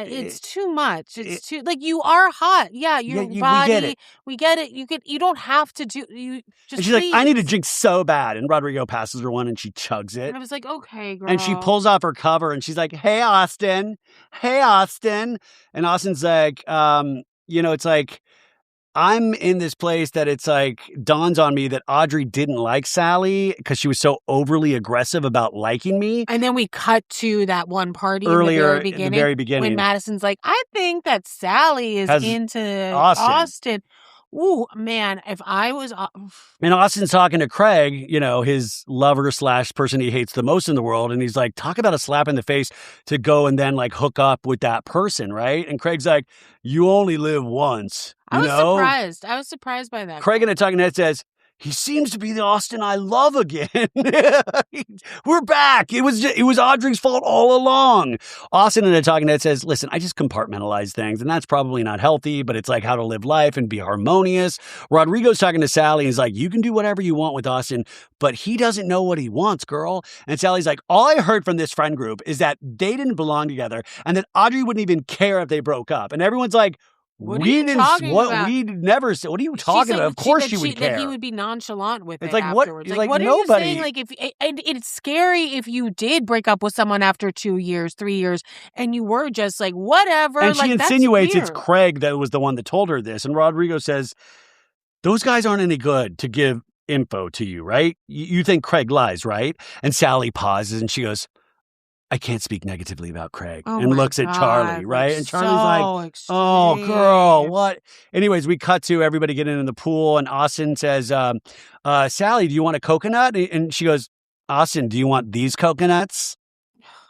It's too much. It's too like you are hot. Yeah, your body. We get it. You don't have to do. You just. And she's like, I need a drink so bad, and Rodrigo passes her one, and she chugs it. And I was like, okay, girl. And she pulls off her cover, and she's like, Hey, Austen. And Austen's like, you know, it's like. I'm in this place that it's like dawns on me that Audrey didn't like Salley because she was so overly aggressive about liking me. And then we cut to that one party earlier in the very beginning when Madison's like, I think that Salley is into Austen. Ooh, man, if I was... And Austen's talking to Craig, you know, his lover / person he hates the most in the world. And he's like, talk about a slap in the face to go and then like hook up with that person, right? And Craig's like, you only live once. I was surprised by that. Craig in a Talking Head says, he seems to be the Austen I love again. We're back. It was Audrey's fault all along. Austen in a Talking Head says, listen, I just compartmentalize things, and that's probably not healthy, but it's like how to live life and be harmonious. Rodrigo's talking to Salley, and he's like, you can do whatever you want with Austen, but he doesn't know what he wants, girl. And Sally's like, all I heard from this friend group is that they didn't belong together and that Audrey wouldn't even care if they broke up. And everyone's like, What are you talking about? We never said. What are you talking about? Of course she would care. That he would be nonchalant with it's it like afterwards. What? What nobody. Are you saying? Like and it's scary if you did break up with someone after 2 years, 3 years, and you were just like whatever. And she insinuates it's Craig that was the one that told her this, and Rodrigo says, "Those guys aren't any good to give info to you, right? You think Craig lies, right?" And Salley pauses and she goes, "I can't speak negatively about Craig," and looks at Charley, right? And Charley's extreme. "Oh, girl, what?" Anyways, we cut to everybody getting in the pool, and Austen says, "Salley, do you want a coconut?" And she goes, "Austen, do you want these coconuts?"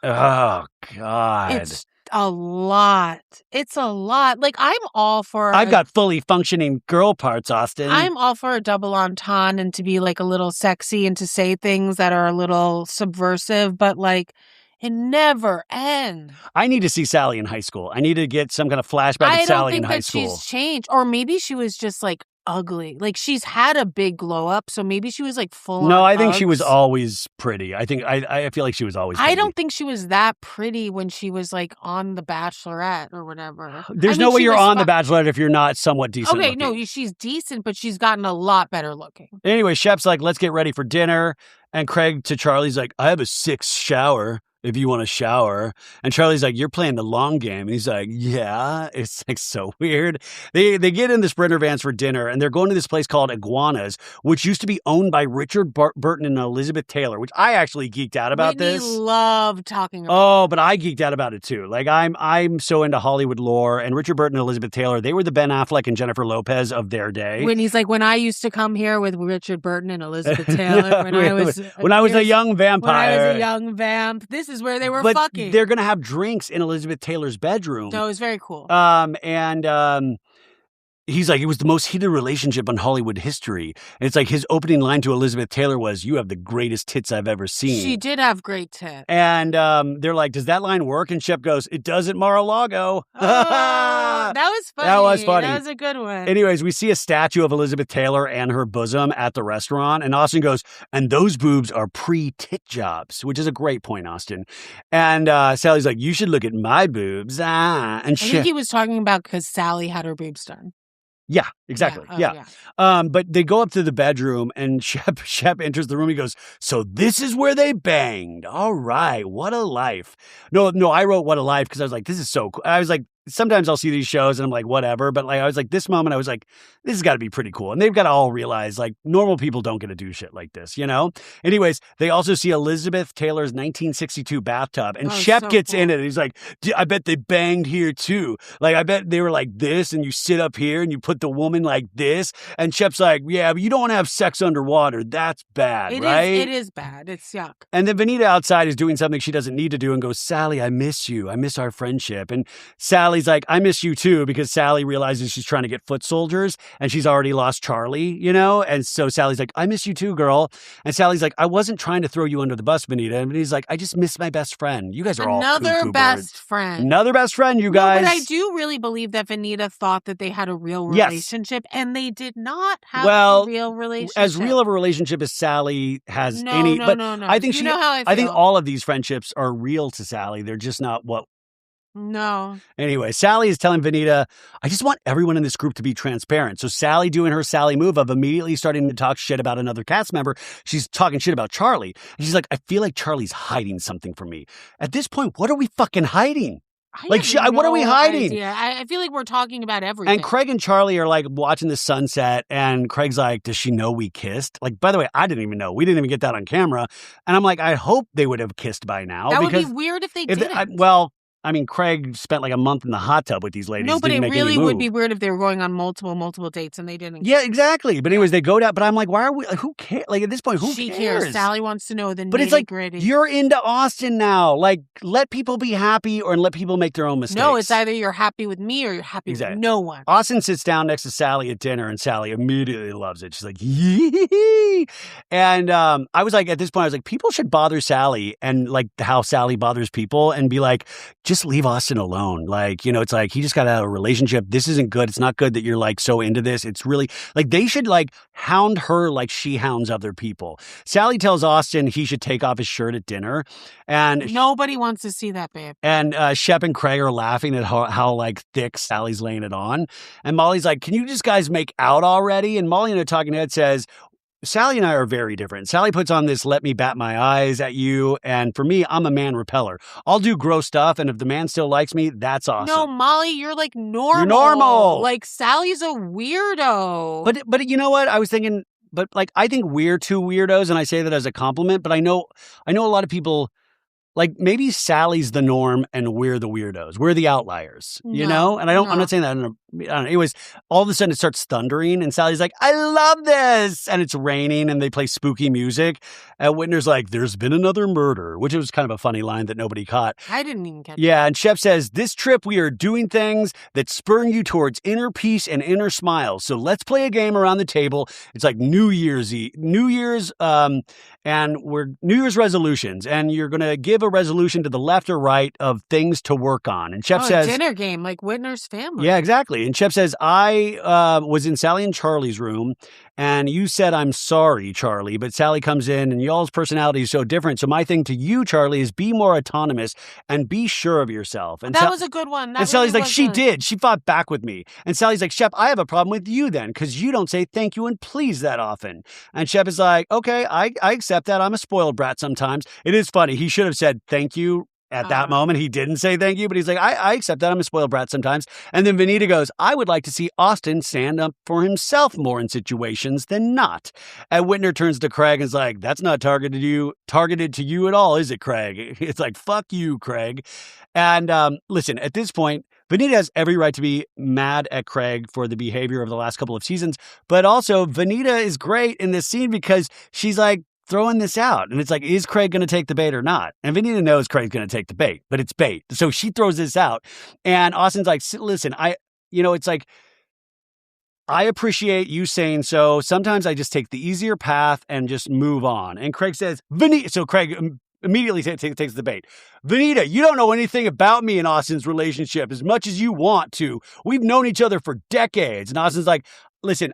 Oh, God. It's a lot. It's a lot. Like, I'm all for... I've got fully functioning girl parts, Austen. I'm all for a double entendre and to be, like, a little sexy and to say things that are a little subversive, but, like, it never ends. I need to see Salley in high school. I need to get some kind of flashback of Salley in high school. I don't think that she's changed. Or maybe she was just, like, ugly. Like, she's had a big glow up, so maybe she was like full on. No, I think she was always pretty. I feel like she was always pretty. I don't think she was that pretty when she was like on The Bachelorette or whatever. There's no way you're on The Bachelorette if you're not somewhat decent Okay, looking. no, she's decent, but she's gotten a lot better looking. Anyway, Shep's like, "Let's get ready for dinner." And Craig to Charlie's like, "I have a 6 shower if you want to shower." And Charlie's like, "You're playing the long game." And he's like, "Yeah." It's like so weird. They get in the Sprinter vans for dinner, and they're going to this place called Iguanas, which used to be owned by Richard Burton and Elizabeth Taylor, which I actually geeked out about this. Whitney loved talking about Oh, but I geeked out about it too. Like I'm so into Hollywood lore, and Richard Burton and Elizabeth Taylor, they were the Ben Affleck and Jennifer Lopez of their day. Whitney's like, when I used to come here with Richard Burton and Elizabeth Taylor, when I was a young vampire. When I was a young vamp, this is where they were fucking. They're gonna have drinks in Elizabeth Taylor's bedroom. No, it was very cool. He's like, it was the most heated relationship in Hollywood history. And it's like his opening line to Elizabeth Taylor was, "You have the greatest tits I've ever seen." She did have great tits. And they're like, "Does that line work?" And Shep goes, "It does at Mar-a-Lago." That was funny. That was funny. That was a good one. Anyways, we see a statue of Elizabeth Taylor and her bosom at the restaurant. And Austen goes, "And those boobs are pre-tit jobs," which is a great point, Austen. And Sally's like, "You should look at my boobs." And I think he was talking about because Salley had her boobs done. Yeah, exactly. Yeah. But they go up to the bedroom and Shep enters the room. He goes, "So this is where they banged. All right. What a life." No, I wrote "what a life" because I was like, this is so cool. I was like, sometimes I'll see these shows and I'm like, whatever. But like, I was like, this moment, I was like, this has got to be pretty cool. And they've got to all realize like normal people don't get to do shit like this, you know? Anyways, they also see Elizabeth Taylor's 1962 bathtub and Shep gets in it. And he's like, "I bet they banged here too. Like, I bet they were like this and you sit up here and you put the woman like this." And Shep's like, "Yeah, but you don't want to have sex underwater. That's bad, right?" It is bad. It's yuck. And then Bonita outside is doing something she doesn't need to do and goes, "Salley, I miss you. I miss our friendship." And Sally's like, "I miss you too," because Salley realizes she's trying to get foot soldiers and she's already lost Charley, you know? And so Sally's like, "I miss you too, girl." And Sally's like, "I wasn't trying to throw you under the bus, Bonita." And Bonita's like, "I just miss my best friend. You guys are all another best friend. Another best friend, you guys." No, but I do really believe that Bonita thought that they had a real relationship and they did not have a real relationship. As real of a relationship as Salley has No. I think you know how I feel. I think all of these friendships are real to Salley. They're just not what. No. Anyway, Salley is telling Bonita, "I just want everyone in this group to be transparent." So Salley doing her Salley move of immediately starting to talk shit about another cast member. She's talking shit about Charley. And she's like, "I feel like Charley's hiding something from me." At this point, what are we fucking hiding? What are we hiding? Idea. I feel like we're talking about everything. And Craig and Charley are like watching the sunset, and Craig's like, "Does she know we kissed?" Like, by the way, I didn't even know. We didn't even get that on camera. And I'm like, I hope they would have kissed by now. That would be weird if they didn't. I mean, Craig spent like a month in the hot tub with these ladies. No, but it really would be weird if they were going on multiple dates and they didn't. Yeah, exactly. But anyways, they go down. But I'm like, why are we? Who cares? Like at this point, who she cares? Salley wants to know the nitty-gritty. But it's like you're into Austen now. Like, let people be happy or let people make their own mistakes. No, it's either you're happy with me or you're happy with no one. Austen sits down next to Salley at dinner, and Salley immediately loves it. She's like, "Yee!" And I was like, at this point, I was like, people should bother Salley and like how Salley bothers people, and be like, just just leave Austen alone. Like, it's like he just got out of a relationship. This isn't good. It's not good that you're like so into this. It's really like they should like hound her like she hounds other people. Salley tells Austen he should take off his shirt at dinner. And nobody wants to see that, babe. And Shep and Craig are laughing at how like thick Sally's laying it on. And Molly's like, can you just guys make out already? And Molly in a talking head says, Salley and I are very different. Salley puts on this let me bat my eyes at you. And for me, I'm a man repeller. I'll do gross stuff. And if the man still likes me, that's awesome. No, Molly, you're like normal. You're normal. Like Sally's a weirdo. But you know what? I was thinking, but like, I think we're two weirdos. And I say that as a compliment. But I know a lot of people, like maybe Sally's the norm and we're the weirdos. We're the outliers, you know? And I'm not saying that. I don't know. Anyways, all of a sudden it starts thundering and Sally's like, I love this. And it's raining and they play spooky music. And Whitner's like, there's been another murder, which was kind of a funny line that nobody caught. I didn't even catch Yeah. And Shep says, this trip we are doing things that spur you towards inner peace and inner smiles. So let's play a game around the table. It's like New Year's and we're New Year's resolutions. And you're going to give a resolution to the left or right of things to work on. And Shep says, dinner game, like Whitner's family. Yeah, exactly. And Shep says, I was in Salley and Charley's room and you said, I'm sorry, Charley, but Salley comes in and y'all's personality is so different. So my thing to you, Charley, is be more autonomous and be sure of yourself. And that was a good one. And Sally's like, she did. She fought back with me. And Sally's like, Shep, I have a problem with you then because you don't say thank you and please that often. And Shep is like, okay, I accept that. I'm a spoiled brat sometimes. It is funny. He should have said thank you. At that moment, he didn't say thank you, but he's like, I accept that. I'm a spoiled brat sometimes. And then Bonita goes, I would like to see Austen stand up for himself more in situations than not. And Whitner turns to Craig and is like, that's not targeted to you at all, is it, Craig? It's like, fuck you, Craig. And listen, at this point, Bonita has every right to be mad at Craig for the behavior of the last couple of seasons. But also, Bonita is great in this scene because she's like, throwing this out. And it's like, is Craig going to take the bait or not? And Bonita knows Craig's going to take the bait, but it's bait. So she throws this out. And Austen's like, listen, it's like, I appreciate you saying so. Sometimes I just take the easier path and just move on. And Craig says, Bonita. So Craig immediately takes the bait. Bonita, you don't know anything about me and Austen's relationship as much as you want to. We've known each other for decades. And Austen's like, listen,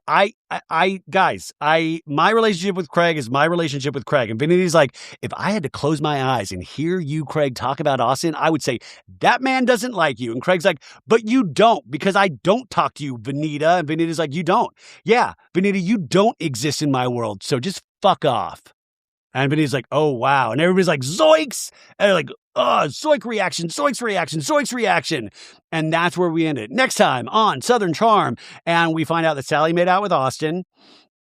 guys, my relationship with Craig is my relationship with Craig. And Bonita's like, if I had to close my eyes and hear you, Craig, talk about Austen, I would say, that man doesn't like you. And Craig's like, but you don't, because I don't talk to you, Bonita. And Bonita's like, you don't. Yeah, Bonita, you don't exist in my world. So just fuck off. And Bonita's like, oh, wow. And everybody's like, zoinks. And they're like, zoink reaction, zoinks reaction, zoinks reaction. And that's where we end it. Next time on Southern Charm. And we find out that Salley made out with Austen.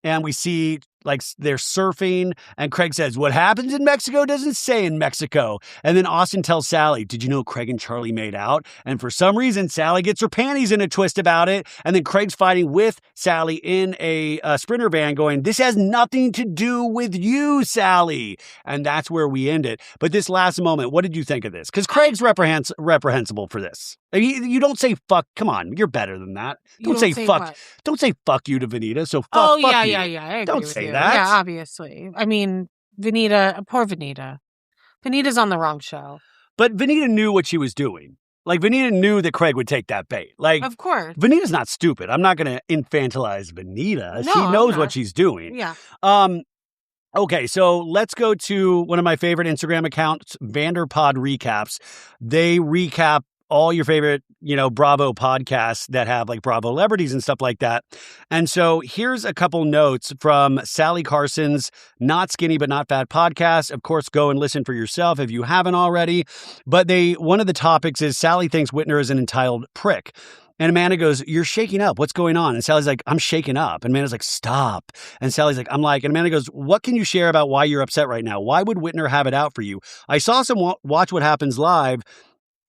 And we see like they're surfing. And Craig says, what happens in Mexico doesn't stay in Mexico. And then Austen tells Salley, did you know Craig and Charley made out? And for some reason, Salley gets her panties in a twist about it. And then Craig's fighting with Salley in a Sprinter van going, this has nothing to do with you, Salley. And that's where we end it. But this last moment, what did you think of this? Because Craig's reprehensible for this. You don't say fuck. Come on, you're better than that. Don't say fuck. What? Don't say fuck you to Bonita. So fuck. Yeah. I agree don't say you. that. Yeah, obviously. I mean, poor Bonita. Bonita's on the wrong show. But Bonita knew what she was doing. Like Bonita knew that Craig would take that bait. Like, of course, Bonita's not stupid. I'm not going to infantilize Bonita. No, she knows what she's doing. Yeah. Okay, so let's go to one of my favorite Instagram accounts, Vanderpod Recaps. They recap all your favorite, Bravo podcasts that have like Bravo celebrities and stuff like that. And so here's a couple notes from Sally Carson's Not Skinny But Not Fat podcast. Of course, go and listen for yourself if you haven't already. But one of the topics is Sally thinks Whitner is an entitled prick. And Amanda goes, you're shaking up. What's going on? And Sally's like, I'm shaken up. And Amanda's like, stop. And Sally's like, and Amanda goes, what can you share about why you're upset right now? Why would Whitner have it out for you? I saw some Watch What Happens Live.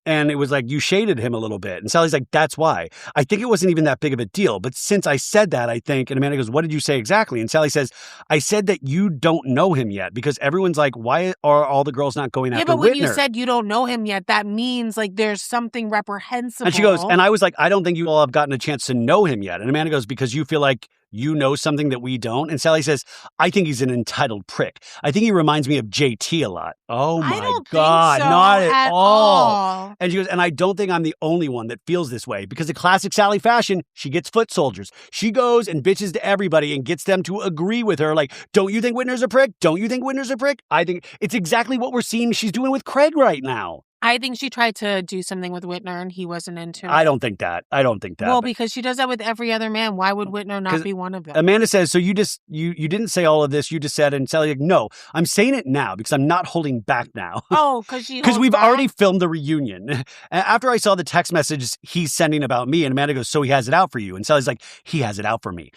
And it was like, you shaded him a little bit. And Sally's like, that's why. I think it wasn't even that big of a deal. But since I said that, I think, and Amanda goes, what did you say exactly? And Salley says, I said that you don't know him yet. Because everyone's like, why are all the girls not going after Whitner? Yeah, but when you said you don't know him yet, that means like there's something reprehensible. And she goes, and I was like, I don't think you all have gotten a chance to know him yet. And Amanda goes, because you feel like you know something that we don't? And Salley says, I think he's an entitled prick. I think he reminds me of JT a lot. Oh my I don't God, think so not at all. And she goes, and I don't think I'm the only one that feels this way because in classic Salley fashion, she gets foot soldiers. She goes and bitches to everybody and gets them to agree with her. Like, don't you think Whitner's a prick? Don't you think Whitner's a prick? I think it's exactly what we're seeing she's doing with Craig right now. I think she tried to do something with Whitner and he wasn't into it. I don't think that. Well, because she does that with every other man. Why would Whitner not be one of them? Amanda says, so you didn't say all of this. You just said, and Salley like, no, I'm saying it now because I'm not holding back now. Oh, because we've already filmed the reunion. After I saw the text messages he's sending about me, and Amanda goes, so he has it out for you. And Sally's like, he has it out for me.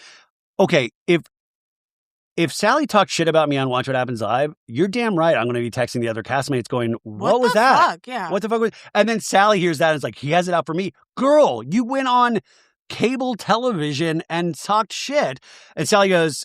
Okay, if Salley talks shit about me on Watch What Happens Live, you're damn right I'm going to be texting the other castmates going, what was that? Fuck? Yeah. What the fuck was... And then Salley hears that and is like, he has it out for me. Girl, you went on cable television and talked shit. And Salley goes,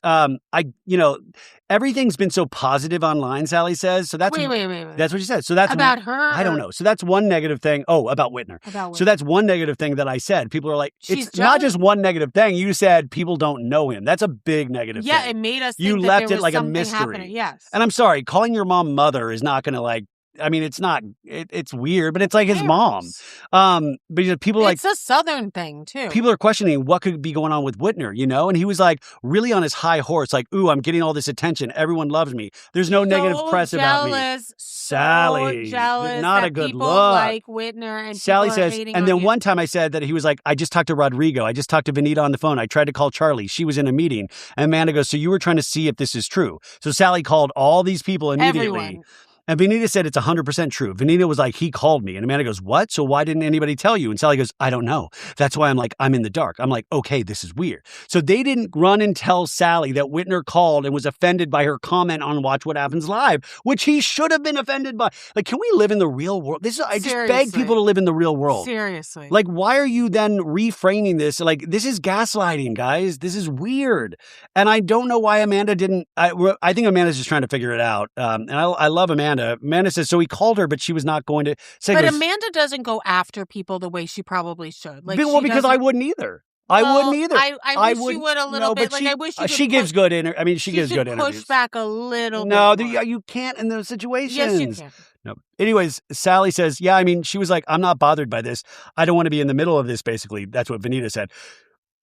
everything's been so positive online, Salley says. So that's... Wait. That's what she said. So that's... About her? I don't know. So that's one negative thing. Oh, about Whitner. So that's one negative thing that I said. People are like, it's not just one negative thing. You said people don't know him. That's a big negative thing. Yeah, it made us think you that left there it was like a something mystery. happening. Yes. And I'm sorry, calling your mom mother is not going to like... I mean, it's not, it's weird, but it's like his mom. But people are like... It's a Southern thing, too. People are questioning what could be going on with Whitner, you know? And he was like really on his high horse, like, ooh, I'm getting all this attention. Everyone loves me. There's no negative press about me. Salley. So jealous. Not a good people look. like Whitner and Salley says, hating and on then you. one time I said that he was like, I just talked to Rodrigo. I just talked to Bonita on the phone. I tried to call Charley. She was in a meeting. And Amanda goes, so you were trying to see if this is true. So Salley called all these people immediately. Everyone. And Bonita said it's 100% true. Bonita was like, he called me. And Amanda goes, what? So why didn't anybody tell you? And Salley goes, I don't know. That's why I'm like, I'm in the dark. I'm like, okay, this is weird. So they didn't run and tell Salley that Whitner called and was offended by her comment on Watch What Happens Live, which he should have been offended by. Like, can we live in the real world? I just beg people to live in the real world. Seriously. Like, why are you then reframing this? Like, this is gaslighting, guys. This is weird. And I don't know why Amanda didn't. I think Amanda's just trying to figure it out. And I love Amanda. Amanda says, so he called her, but she was not going to say. But Amanda doesn't go after people the way she probably should. Like, because I wouldn't either. I wouldn't either. I wish you would a little bit. Like, I wish you she gives good interviews. She gives good interviews. Push back a little bit. No, you can't in those situations. Yes, you can. No. Anyways, Salley says, yeah, I mean, she was like, I'm not bothered by this. I don't want to be in the middle of this, basically. That's what Bonita said.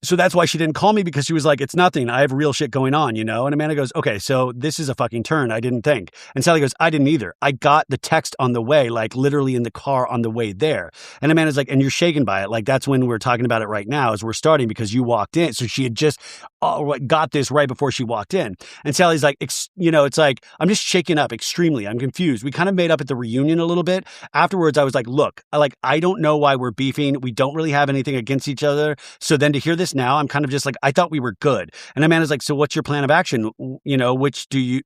So that's why she didn't call me, because she was like, it's nothing. I have real shit going on, you know? And Amanda goes, okay, so this is a fucking turn. I didn't think. And Salley goes, I didn't either. I got the text on the way, like literally in the car on the way there. And Amanda's like, and you're shaken by it. Like, that's when we're talking about it right now as we're starting, because you walked in. So she had just got this right before she walked in. And Sally's like, it's like, I'm just shaken up extremely. I'm confused. We kind of made up at the reunion a little bit. Afterwards, I was like, look, I don't know why we're beefing. We don't really have anything against each other. So then to hear this now, I'm kind of just like, I thought we were good. And Amanda's like, so what's your plan of action? You know, which you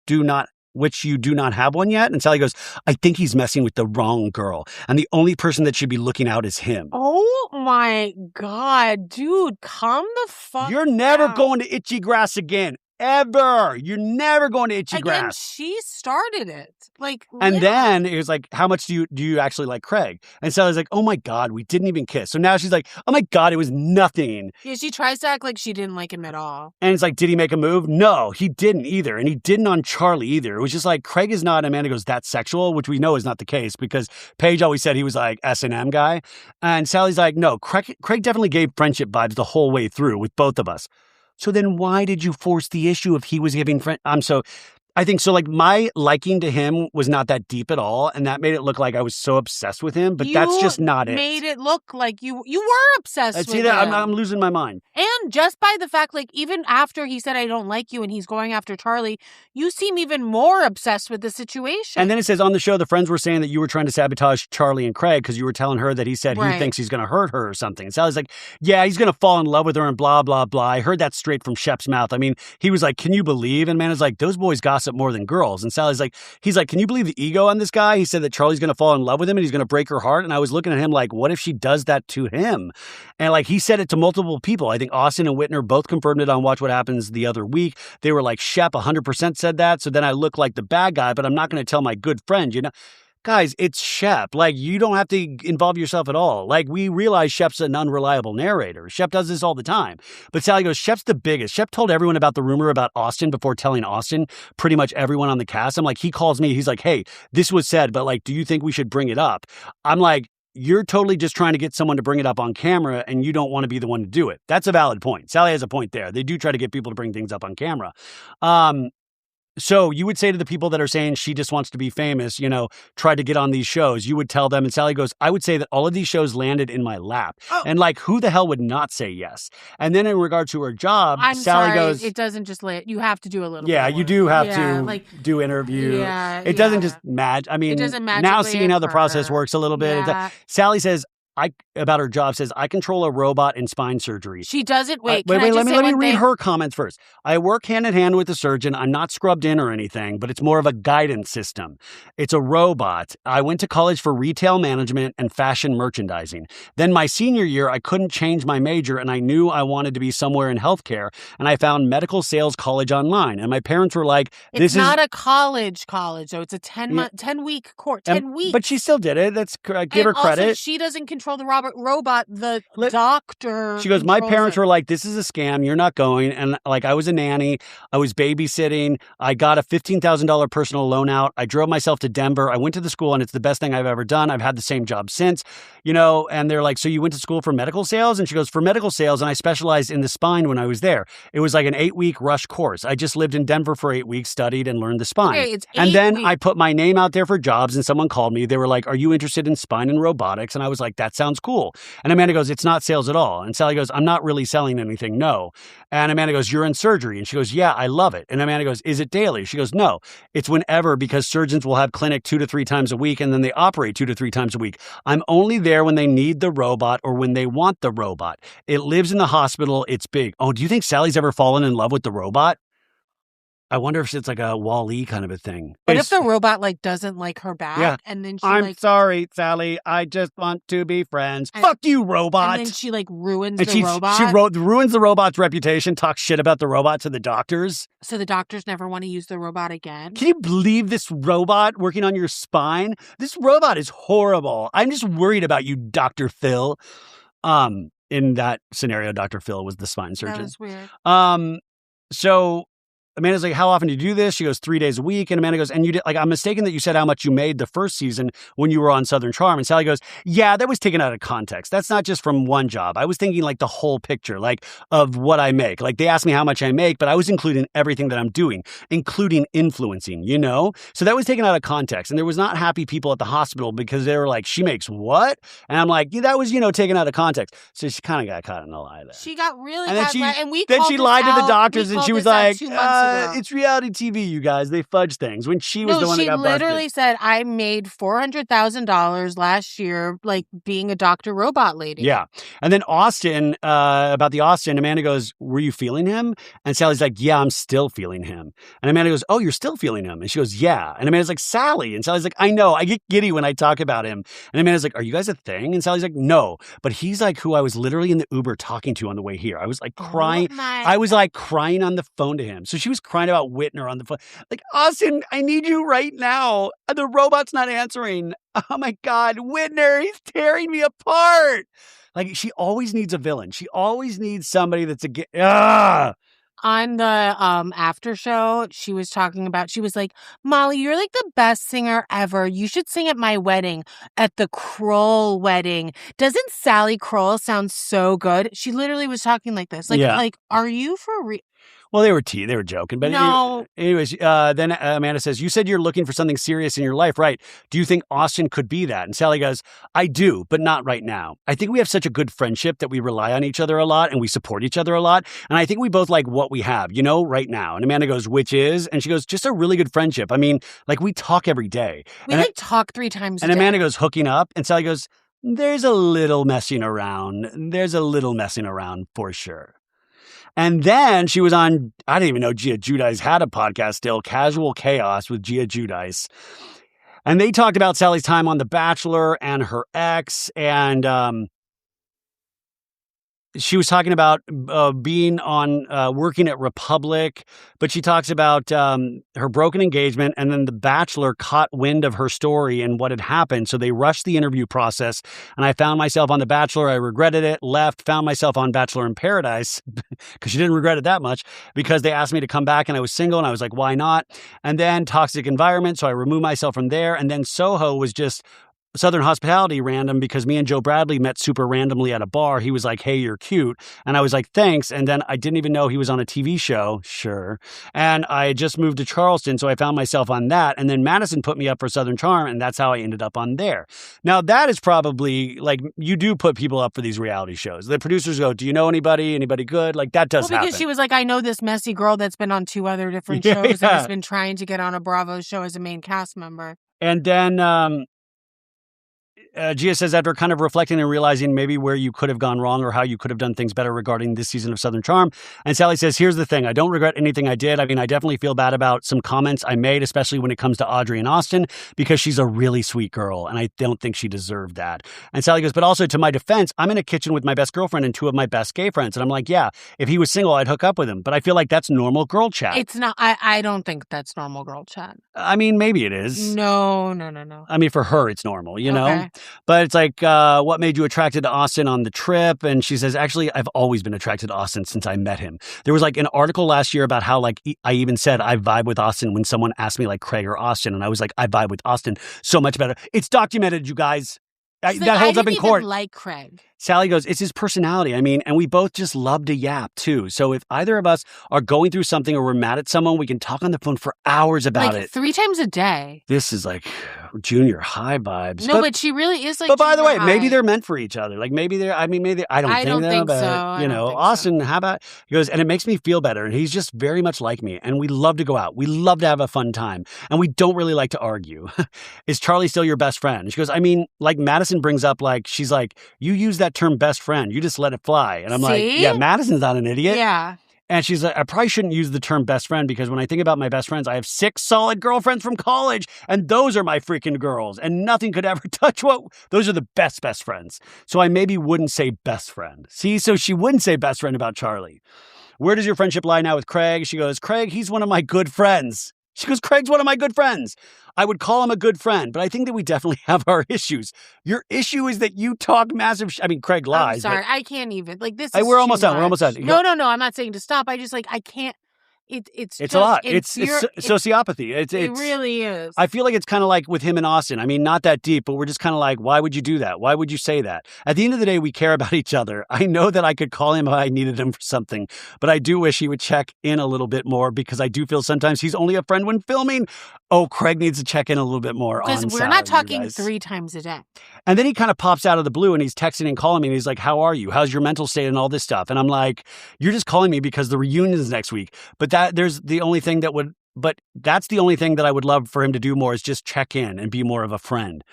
do not have one yet? And Salley goes, I think he's messing with the wrong girl. And the only person that should be looking out is him. Oh my God, dude, calm the fuck You're never down. going to itchy grass again. Ever. You're never going to itchy grass. She started it. Like, and literally. then it was like, how much do you actually like Craig? And so I was like, oh my God, we didn't even kiss. So now she's like, oh my God, it was nothing. Yeah, she tries to act like she didn't like him at all. And it's like, did he make a move? No, he didn't either. And he didn't on Charley either. It was just like, Craig is not, Amanda goes, that's sexual, which we know is not the case, because Paige always said he was like S&M guy. And Sally's like, no, Craig definitely gave friendship vibes the whole way through with both of us. So then why did you force the issue if he was giving I think so. Like, my liking to him was not that deep at all, and that made it look like I was so obsessed with him. But that's just not it. Made it look like you were obsessed with him. I'm losing my mind. And just by the fact, like, even after he said I don't like you and he's going after Charley, you seem even more obsessed with the situation. And then it says on the show, the friends were saying that you were trying to sabotage Charley and Craig because you were telling her that he said he thinks he's going to hurt her or something. And Sally's like, yeah, he's going to fall in love with her and blah blah blah. I heard that straight from Shep's mouth. I mean, he was like, can you believe? And Amanda's like, those boys gossip more than girls. And Sally's like, he's like, can you believe the ego on this guy? He said that Charley's going to fall in love with him and he's going to break her heart. And I was looking at him like, what if she does that to him? And like, he said it to multiple people. I think Austen and Whitner both confirmed it on Watch What Happens the other week. They were like, Shep 100% said that. So then I look like the bad guy, but I'm not going to tell my good friend, you know? guys, it's Shep. Like, you don't have to involve yourself at all. Like, we realize Shep's an unreliable narrator. Shep does this all the time. But Salley goes, Shep's the biggest. Shep told everyone about the rumor about Austen before telling Austen, pretty much everyone on the cast. I'm like, he calls me. He's like, hey, this was said, but like, do you think we should bring it up? I'm like, you're totally just trying to get someone to bring it up on camera and you don't want to be the one to do it. That's a valid point. Salley has a point there. They do try to get people to bring things up on camera. So you would say to the people that are saying she just wants to be famous, try to get on these shows, you would tell them, and Salley goes, I would say that all of these shows landed in my lap. Oh. And like, who the hell would not say yes? And then in regard to her job, Salley goes, it doesn't just land. You have to do a little bit more. you do have to do interview. Yeah, it doesn't just match. I mean, it doesn't now seeing how the process works a little bit. Yeah. Salley says, about her job says, I control a robot in spine surgery. She doesn't. Wait, let me read her comments first. I work hand in hand with the surgeon. I'm not scrubbed in or anything, but it's more of a guidance system. It's a robot. I went to college for retail management and fashion merchandising. Then my senior year, I couldn't change my major and I knew I wanted to be somewhere in healthcare. And I found medical sales college online. And my parents were like, it's not a college though. It's a 10-week course, 10 weeks. But she still did it. That's give her credit. Also, she doesn't control the robot, the doctor. She goes, my parents were like, this is a scam. You're not going. And like, I was a nanny. I was babysitting. I got a $15,000 personal loan out. I drove myself to Denver. I went to the school and it's the best thing I've ever done. I've had the same job since, and they're like, so you went to school for medical sales? And she goes, for medical sales. And I specialized in the spine when I was there. It was like an 8-week rush course. I just lived in Denver for 8 weeks, studied and learned the spine. Okay, it's 8 and then weeks. I put my name out there for jobs and someone called me. They were like, are you interested in spine and robotics? And I was like, that sounds cool. And Amanda goes, it's not sales at all. And Salley goes, I'm not really selling anything, no. And Amanda goes, you're in surgery. And she goes, yeah, I love it. And Amanda goes, is it daily? She goes, no, it's whenever, because surgeons will have clinic 2 to 3 times a week and then they operate 2 to 3 times a week. I'm only there when they need the robot or when they want the robot. It lives in the hospital. It's big. Oh, do you think Sally's ever fallen in love with the robot? I wonder if it's like a Wall-E kind of a thing. But if the robot doesn't like her back, and then I'm sorry, Salley. I just want to be friends. Fuck you, robot. And then she ruins the robot. She ruins the robot's reputation, talks shit about the robot to the doctors. So the doctors never want to use the robot again. Can you believe this robot working on your spine? This robot is horrible. I'm just worried about you, Dr. Phil. In that scenario, Dr. Phil was the spine surgeon. That was weird. So Amanda's like, how often do you do this? She goes, 3 days a week. And Amanda goes, and you did, like, I'm mistaken that you said how much you made the first season when you were on Southern Charm. And Salley goes, yeah, that was taken out of context. That's not just from one job. I was thinking like the whole picture, like of what I make. Like they asked me how much I make, but I was including everything that I'm doing, including influencing, So that was taken out of context. And there was not happy people at the hospital because they were like, she makes what? And I'm like, yeah, that was, taken out of context. So she kind of got caught in a lie there. She got really and caught. Then she lied to the doctors and she was like, it's reality TV, you guys. They fudge things. When she was the one that got busted. She literally said, I made $400,000 last year, like being a Dr. Robot lady. Yeah. And then Austen, about the Austen, Amanda goes, were you feeling him? And Sally's like, yeah, I'm still feeling him. And Amanda goes, oh, you're still feeling him? And she goes, yeah. And Amanda's like, Salley. And Sally's like, I know. I get giddy when I talk about him. And Amanda's like, are you guys a thing? And Sally's like, no. But he's like who I was literally in the Uber talking to on the way here. I was like crying. I was like crying on the phone to him. So she was crying about Whitner on the phone. Like, Austen, I need you right now. The robot's not answering. Oh my God, Whitner, he's tearing me apart. Like, she always needs a villain. She always needs somebody that's On the after show, she was like, Molly, you're like the best singer ever. You should sing at my wedding, at the Kroll wedding. Doesn't Salley Kroll sound so good? She literally was talking like this. Like, are you for real? Well, they were joking. But no. Anyways, then Amanda says, you said you're looking for something serious in your life, right? Do you think Austen could be that? And Salley goes, I do, but not right now. I think we have such a good friendship that we rely on each other a lot and we support each other a lot. And I think we both like what we have, right now. And Amanda goes, which is? And she goes, just a really good friendship. I mean, like we talk every day. We talk 3 times a day. And Amanda goes, hooking up. And Salley goes, there's a little messing around. There's a little messing around for sure. And then she was on, I didn't even know Gia Giudice had a podcast still, Casual Chaos with Gia Giudice. And they talked about Sally's time on The Bachelor and her ex. And she was talking about being on working at Republic, but she talks about her broken engagement, and then The Bachelor caught wind of her story and what had happened. So they rushed the interview process, and I found myself on The Bachelor. I regretted it, left, found myself on Bachelor in Paradise because she didn't regret it that much because they asked me to come back and I was single and I was like, why not? And then Toxic Environment. So I removed myself from there. And then Soho was just Southern Hospitality random because me and Joe Bradley met super randomly at a bar. He was like, hey, you're cute. And I was like, thanks. And then I didn't even know he was on a TV show. Sure. And I just moved to Charleston, so I found myself on that. And then Madison put me up for Southern Charm, and that's how I ended up on there. Now, that is probably, like, you do put people up for these reality shows. The producers go, do you know anybody? Anybody good? Like, that does happen. Because she was like, I know this messy girl that's been on 2 other different shows and has been trying to get on a Bravo show as a main cast member. And then Gia says, after kind of reflecting and realizing maybe where you could have gone wrong or how you could have done things better regarding this season of Southern Charm. And Salley says, here's the thing. I don't regret anything I did. I mean, I definitely feel bad about some comments I made, especially when it comes to Audrey and Austen, because she's a really sweet girl, and I don't think she deserved that. And Salley goes, but also to my defense, I'm in a kitchen with my best girlfriend and 2 of my best gay friends. And I'm like, yeah, if he was single, I'd hook up with him. But I feel like that's normal girl chat. It's not. I don't think that's normal girl chat. I mean, maybe it is. No. I mean, for her, it's normal, you know? But it's like, what made you attracted to Austen on the trip? And she says, actually, I've always been attracted to Austen since I met him. There was like an article last year about how like I even said I vibe with Austen when someone asked me like Craig or Austen. And I was like, I vibe with Austen so much better. It's documented, you guys. That holds up in court. I didn't like Craig. Salley goes, it's his personality. I mean, and we both just love to yap too. So if either of us are going through something or we're mad at someone, we can talk on the phone for hours about it. 3 times a day. This is like junior high vibes. No, but she really is like. But by the way, high. maybe they're meant for each other. Like maybe they're. I mean, maybe I don't think so. But, you know, Austen. How about he goes, and it makes me feel better. And he's just very much like me. And we love to go out. We love to have a fun time. And we don't really like to argue. Is Charley still your best friend? And she goes, I mean, like Madison brings up, like she's like, you use that term best friend. You just let it fly. And I'm like, yeah, Madison's not an idiot. Yeah. And she's like, I probably shouldn't use the term best friend because when I think about my best friends, I have 6 solid girlfriends from college, and those are my freaking girls, and nothing could ever touch those are the best friends. So I maybe wouldn't say best friend. See, so she wouldn't say best friend about Charley. Where does your friendship lie now with Craig? She goes, Craig, he's one of my good friends. She goes, Craig's one of my good friends. I would call him a good friend, but I think that we definitely have our issues. Your issue is that you talk massive I mean, Craig lies. I'm sorry. I can't even. Like, this is We're almost done. We're almost done. No. I'm not saying to stop. I just, like, I can't. It's just, a lot. It's sociopathy. It really is. I feel like it's kind of like with him and Austen. I mean, not that deep, but we're just kind of like, why would you do that? Why would you say that? At the end of the day, we care about each other. I know that I could call him if I needed him for something, but I do wish he would check in a little bit more because I do feel sometimes he's only a friend when filming. Oh, Craig needs to check in a little bit more on because we're not talking 3 times a day. And then he kind of pops out of the blue and he's texting and calling me and he's like, how are you? How's your mental state and all this stuff? And I'm like, you're just calling me because the reunion is next week. But that's the only thing that I would love for him to do more is just check in and be more of a friend.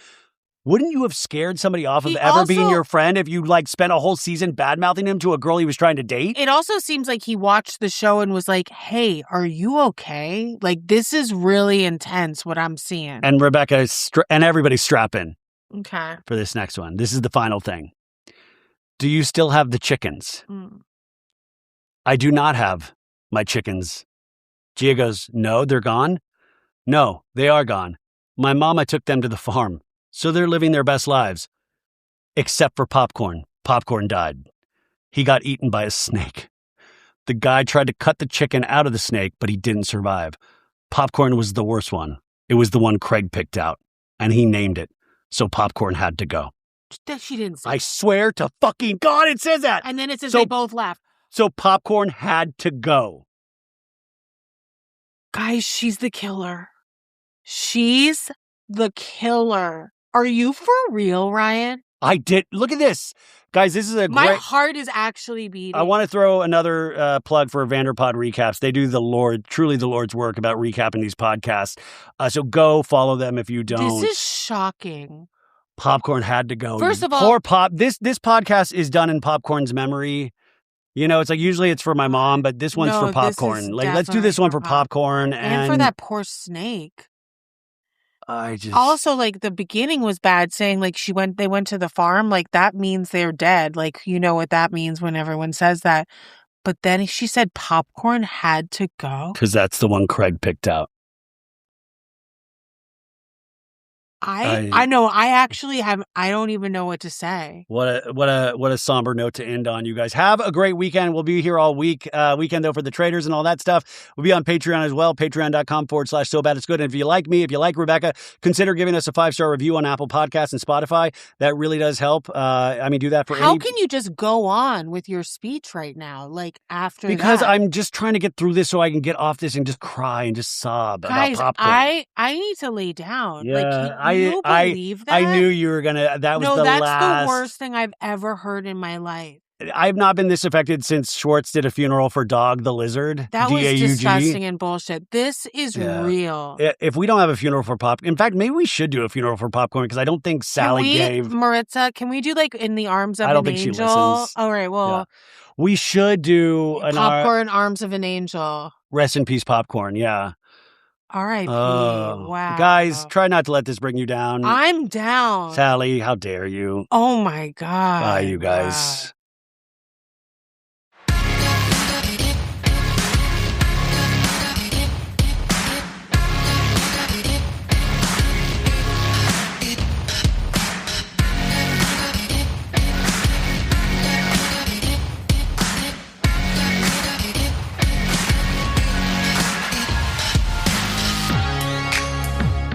Wouldn't you have scared somebody off of ever being your friend if you like spent a whole season bad-mouthing him to a girl he was trying to date? It also seems like he watched the show and was like, hey, are you okay? Like, this is really intense what I'm seeing. And Rebecca and everybody's strapping. Okay. For this next one. This is the final thing. Do you still have the chickens? I do not have my chickens. Gia goes, no, they're gone? No, they are gone. My mama took them to the farm. So they're living their best lives. Except for Popcorn. Popcorn died. He got eaten by a snake. The guy tried to cut the chicken out of the snake, but he didn't survive. Popcorn was the worst one. It was the one Craig picked out. And he named it. So Popcorn had to go. She didn't say I swear to fucking God it says that. And then it says they both laugh. So Popcorn had to go. Guys, she's the killer. She's the killer. Are you for real, Ryan? I did. Look at this. Guys, this is My heart is actually beating. I want to throw another plug for Vanderpod Recaps. They do truly the Lord's work about recapping these podcasts. So go follow them if you don't. This is shocking. Popcorn had to go. First of all, poor Pop. This podcast is done in Popcorn's memory. You know, it's like usually it's for my mom, but this one's for Popcorn. Like, let's do this one for Popcorn and for that poor snake. Also, like, the beginning was bad, saying, like, they went to the farm, like, that means they're dead. Like, you know what that means when everyone says that. But then she said popcorn had to go. Because that's the one Craig picked out. I know. I actually I don't even know what to say. What a somber note to end on. You guys have a great weekend. We'll be here all week. Weekend though for the traders and all that stuff. We'll be on Patreon as well. Patreon.com/SoBadIt'sGood. And if you like me, if you like Rebecca, consider giving us a 5-star review on Apple Podcasts and Spotify. That really does help. I mean, do that for How can you just go on with your speech right now? Like after because that? I'm just trying to get through this so I can get off this and just cry and just sob Guys, about popcorn. I need to lay down. Yeah, like, can you believe that? I knew you were gonna. That was that's the worst thing I've ever heard in my life. I've not been this affected since Schwartz did a funeral for Dog the Lizard. That was DAUG. disgusting and bullshit. This is real. If we don't have a funeral for popcorn, in fact, maybe we should do a funeral for popcorn because I don't think Salley gave. Maritza, can we do like in the arms of I don't an think angel? She listens. All right, well. We should do an popcorn arms of an angel. Rest in peace, popcorn. Yeah. R.I.P. Wow. Guys, try not to let this bring you down. I'm down. Salley, how dare you? Oh my God. Bye, you guys.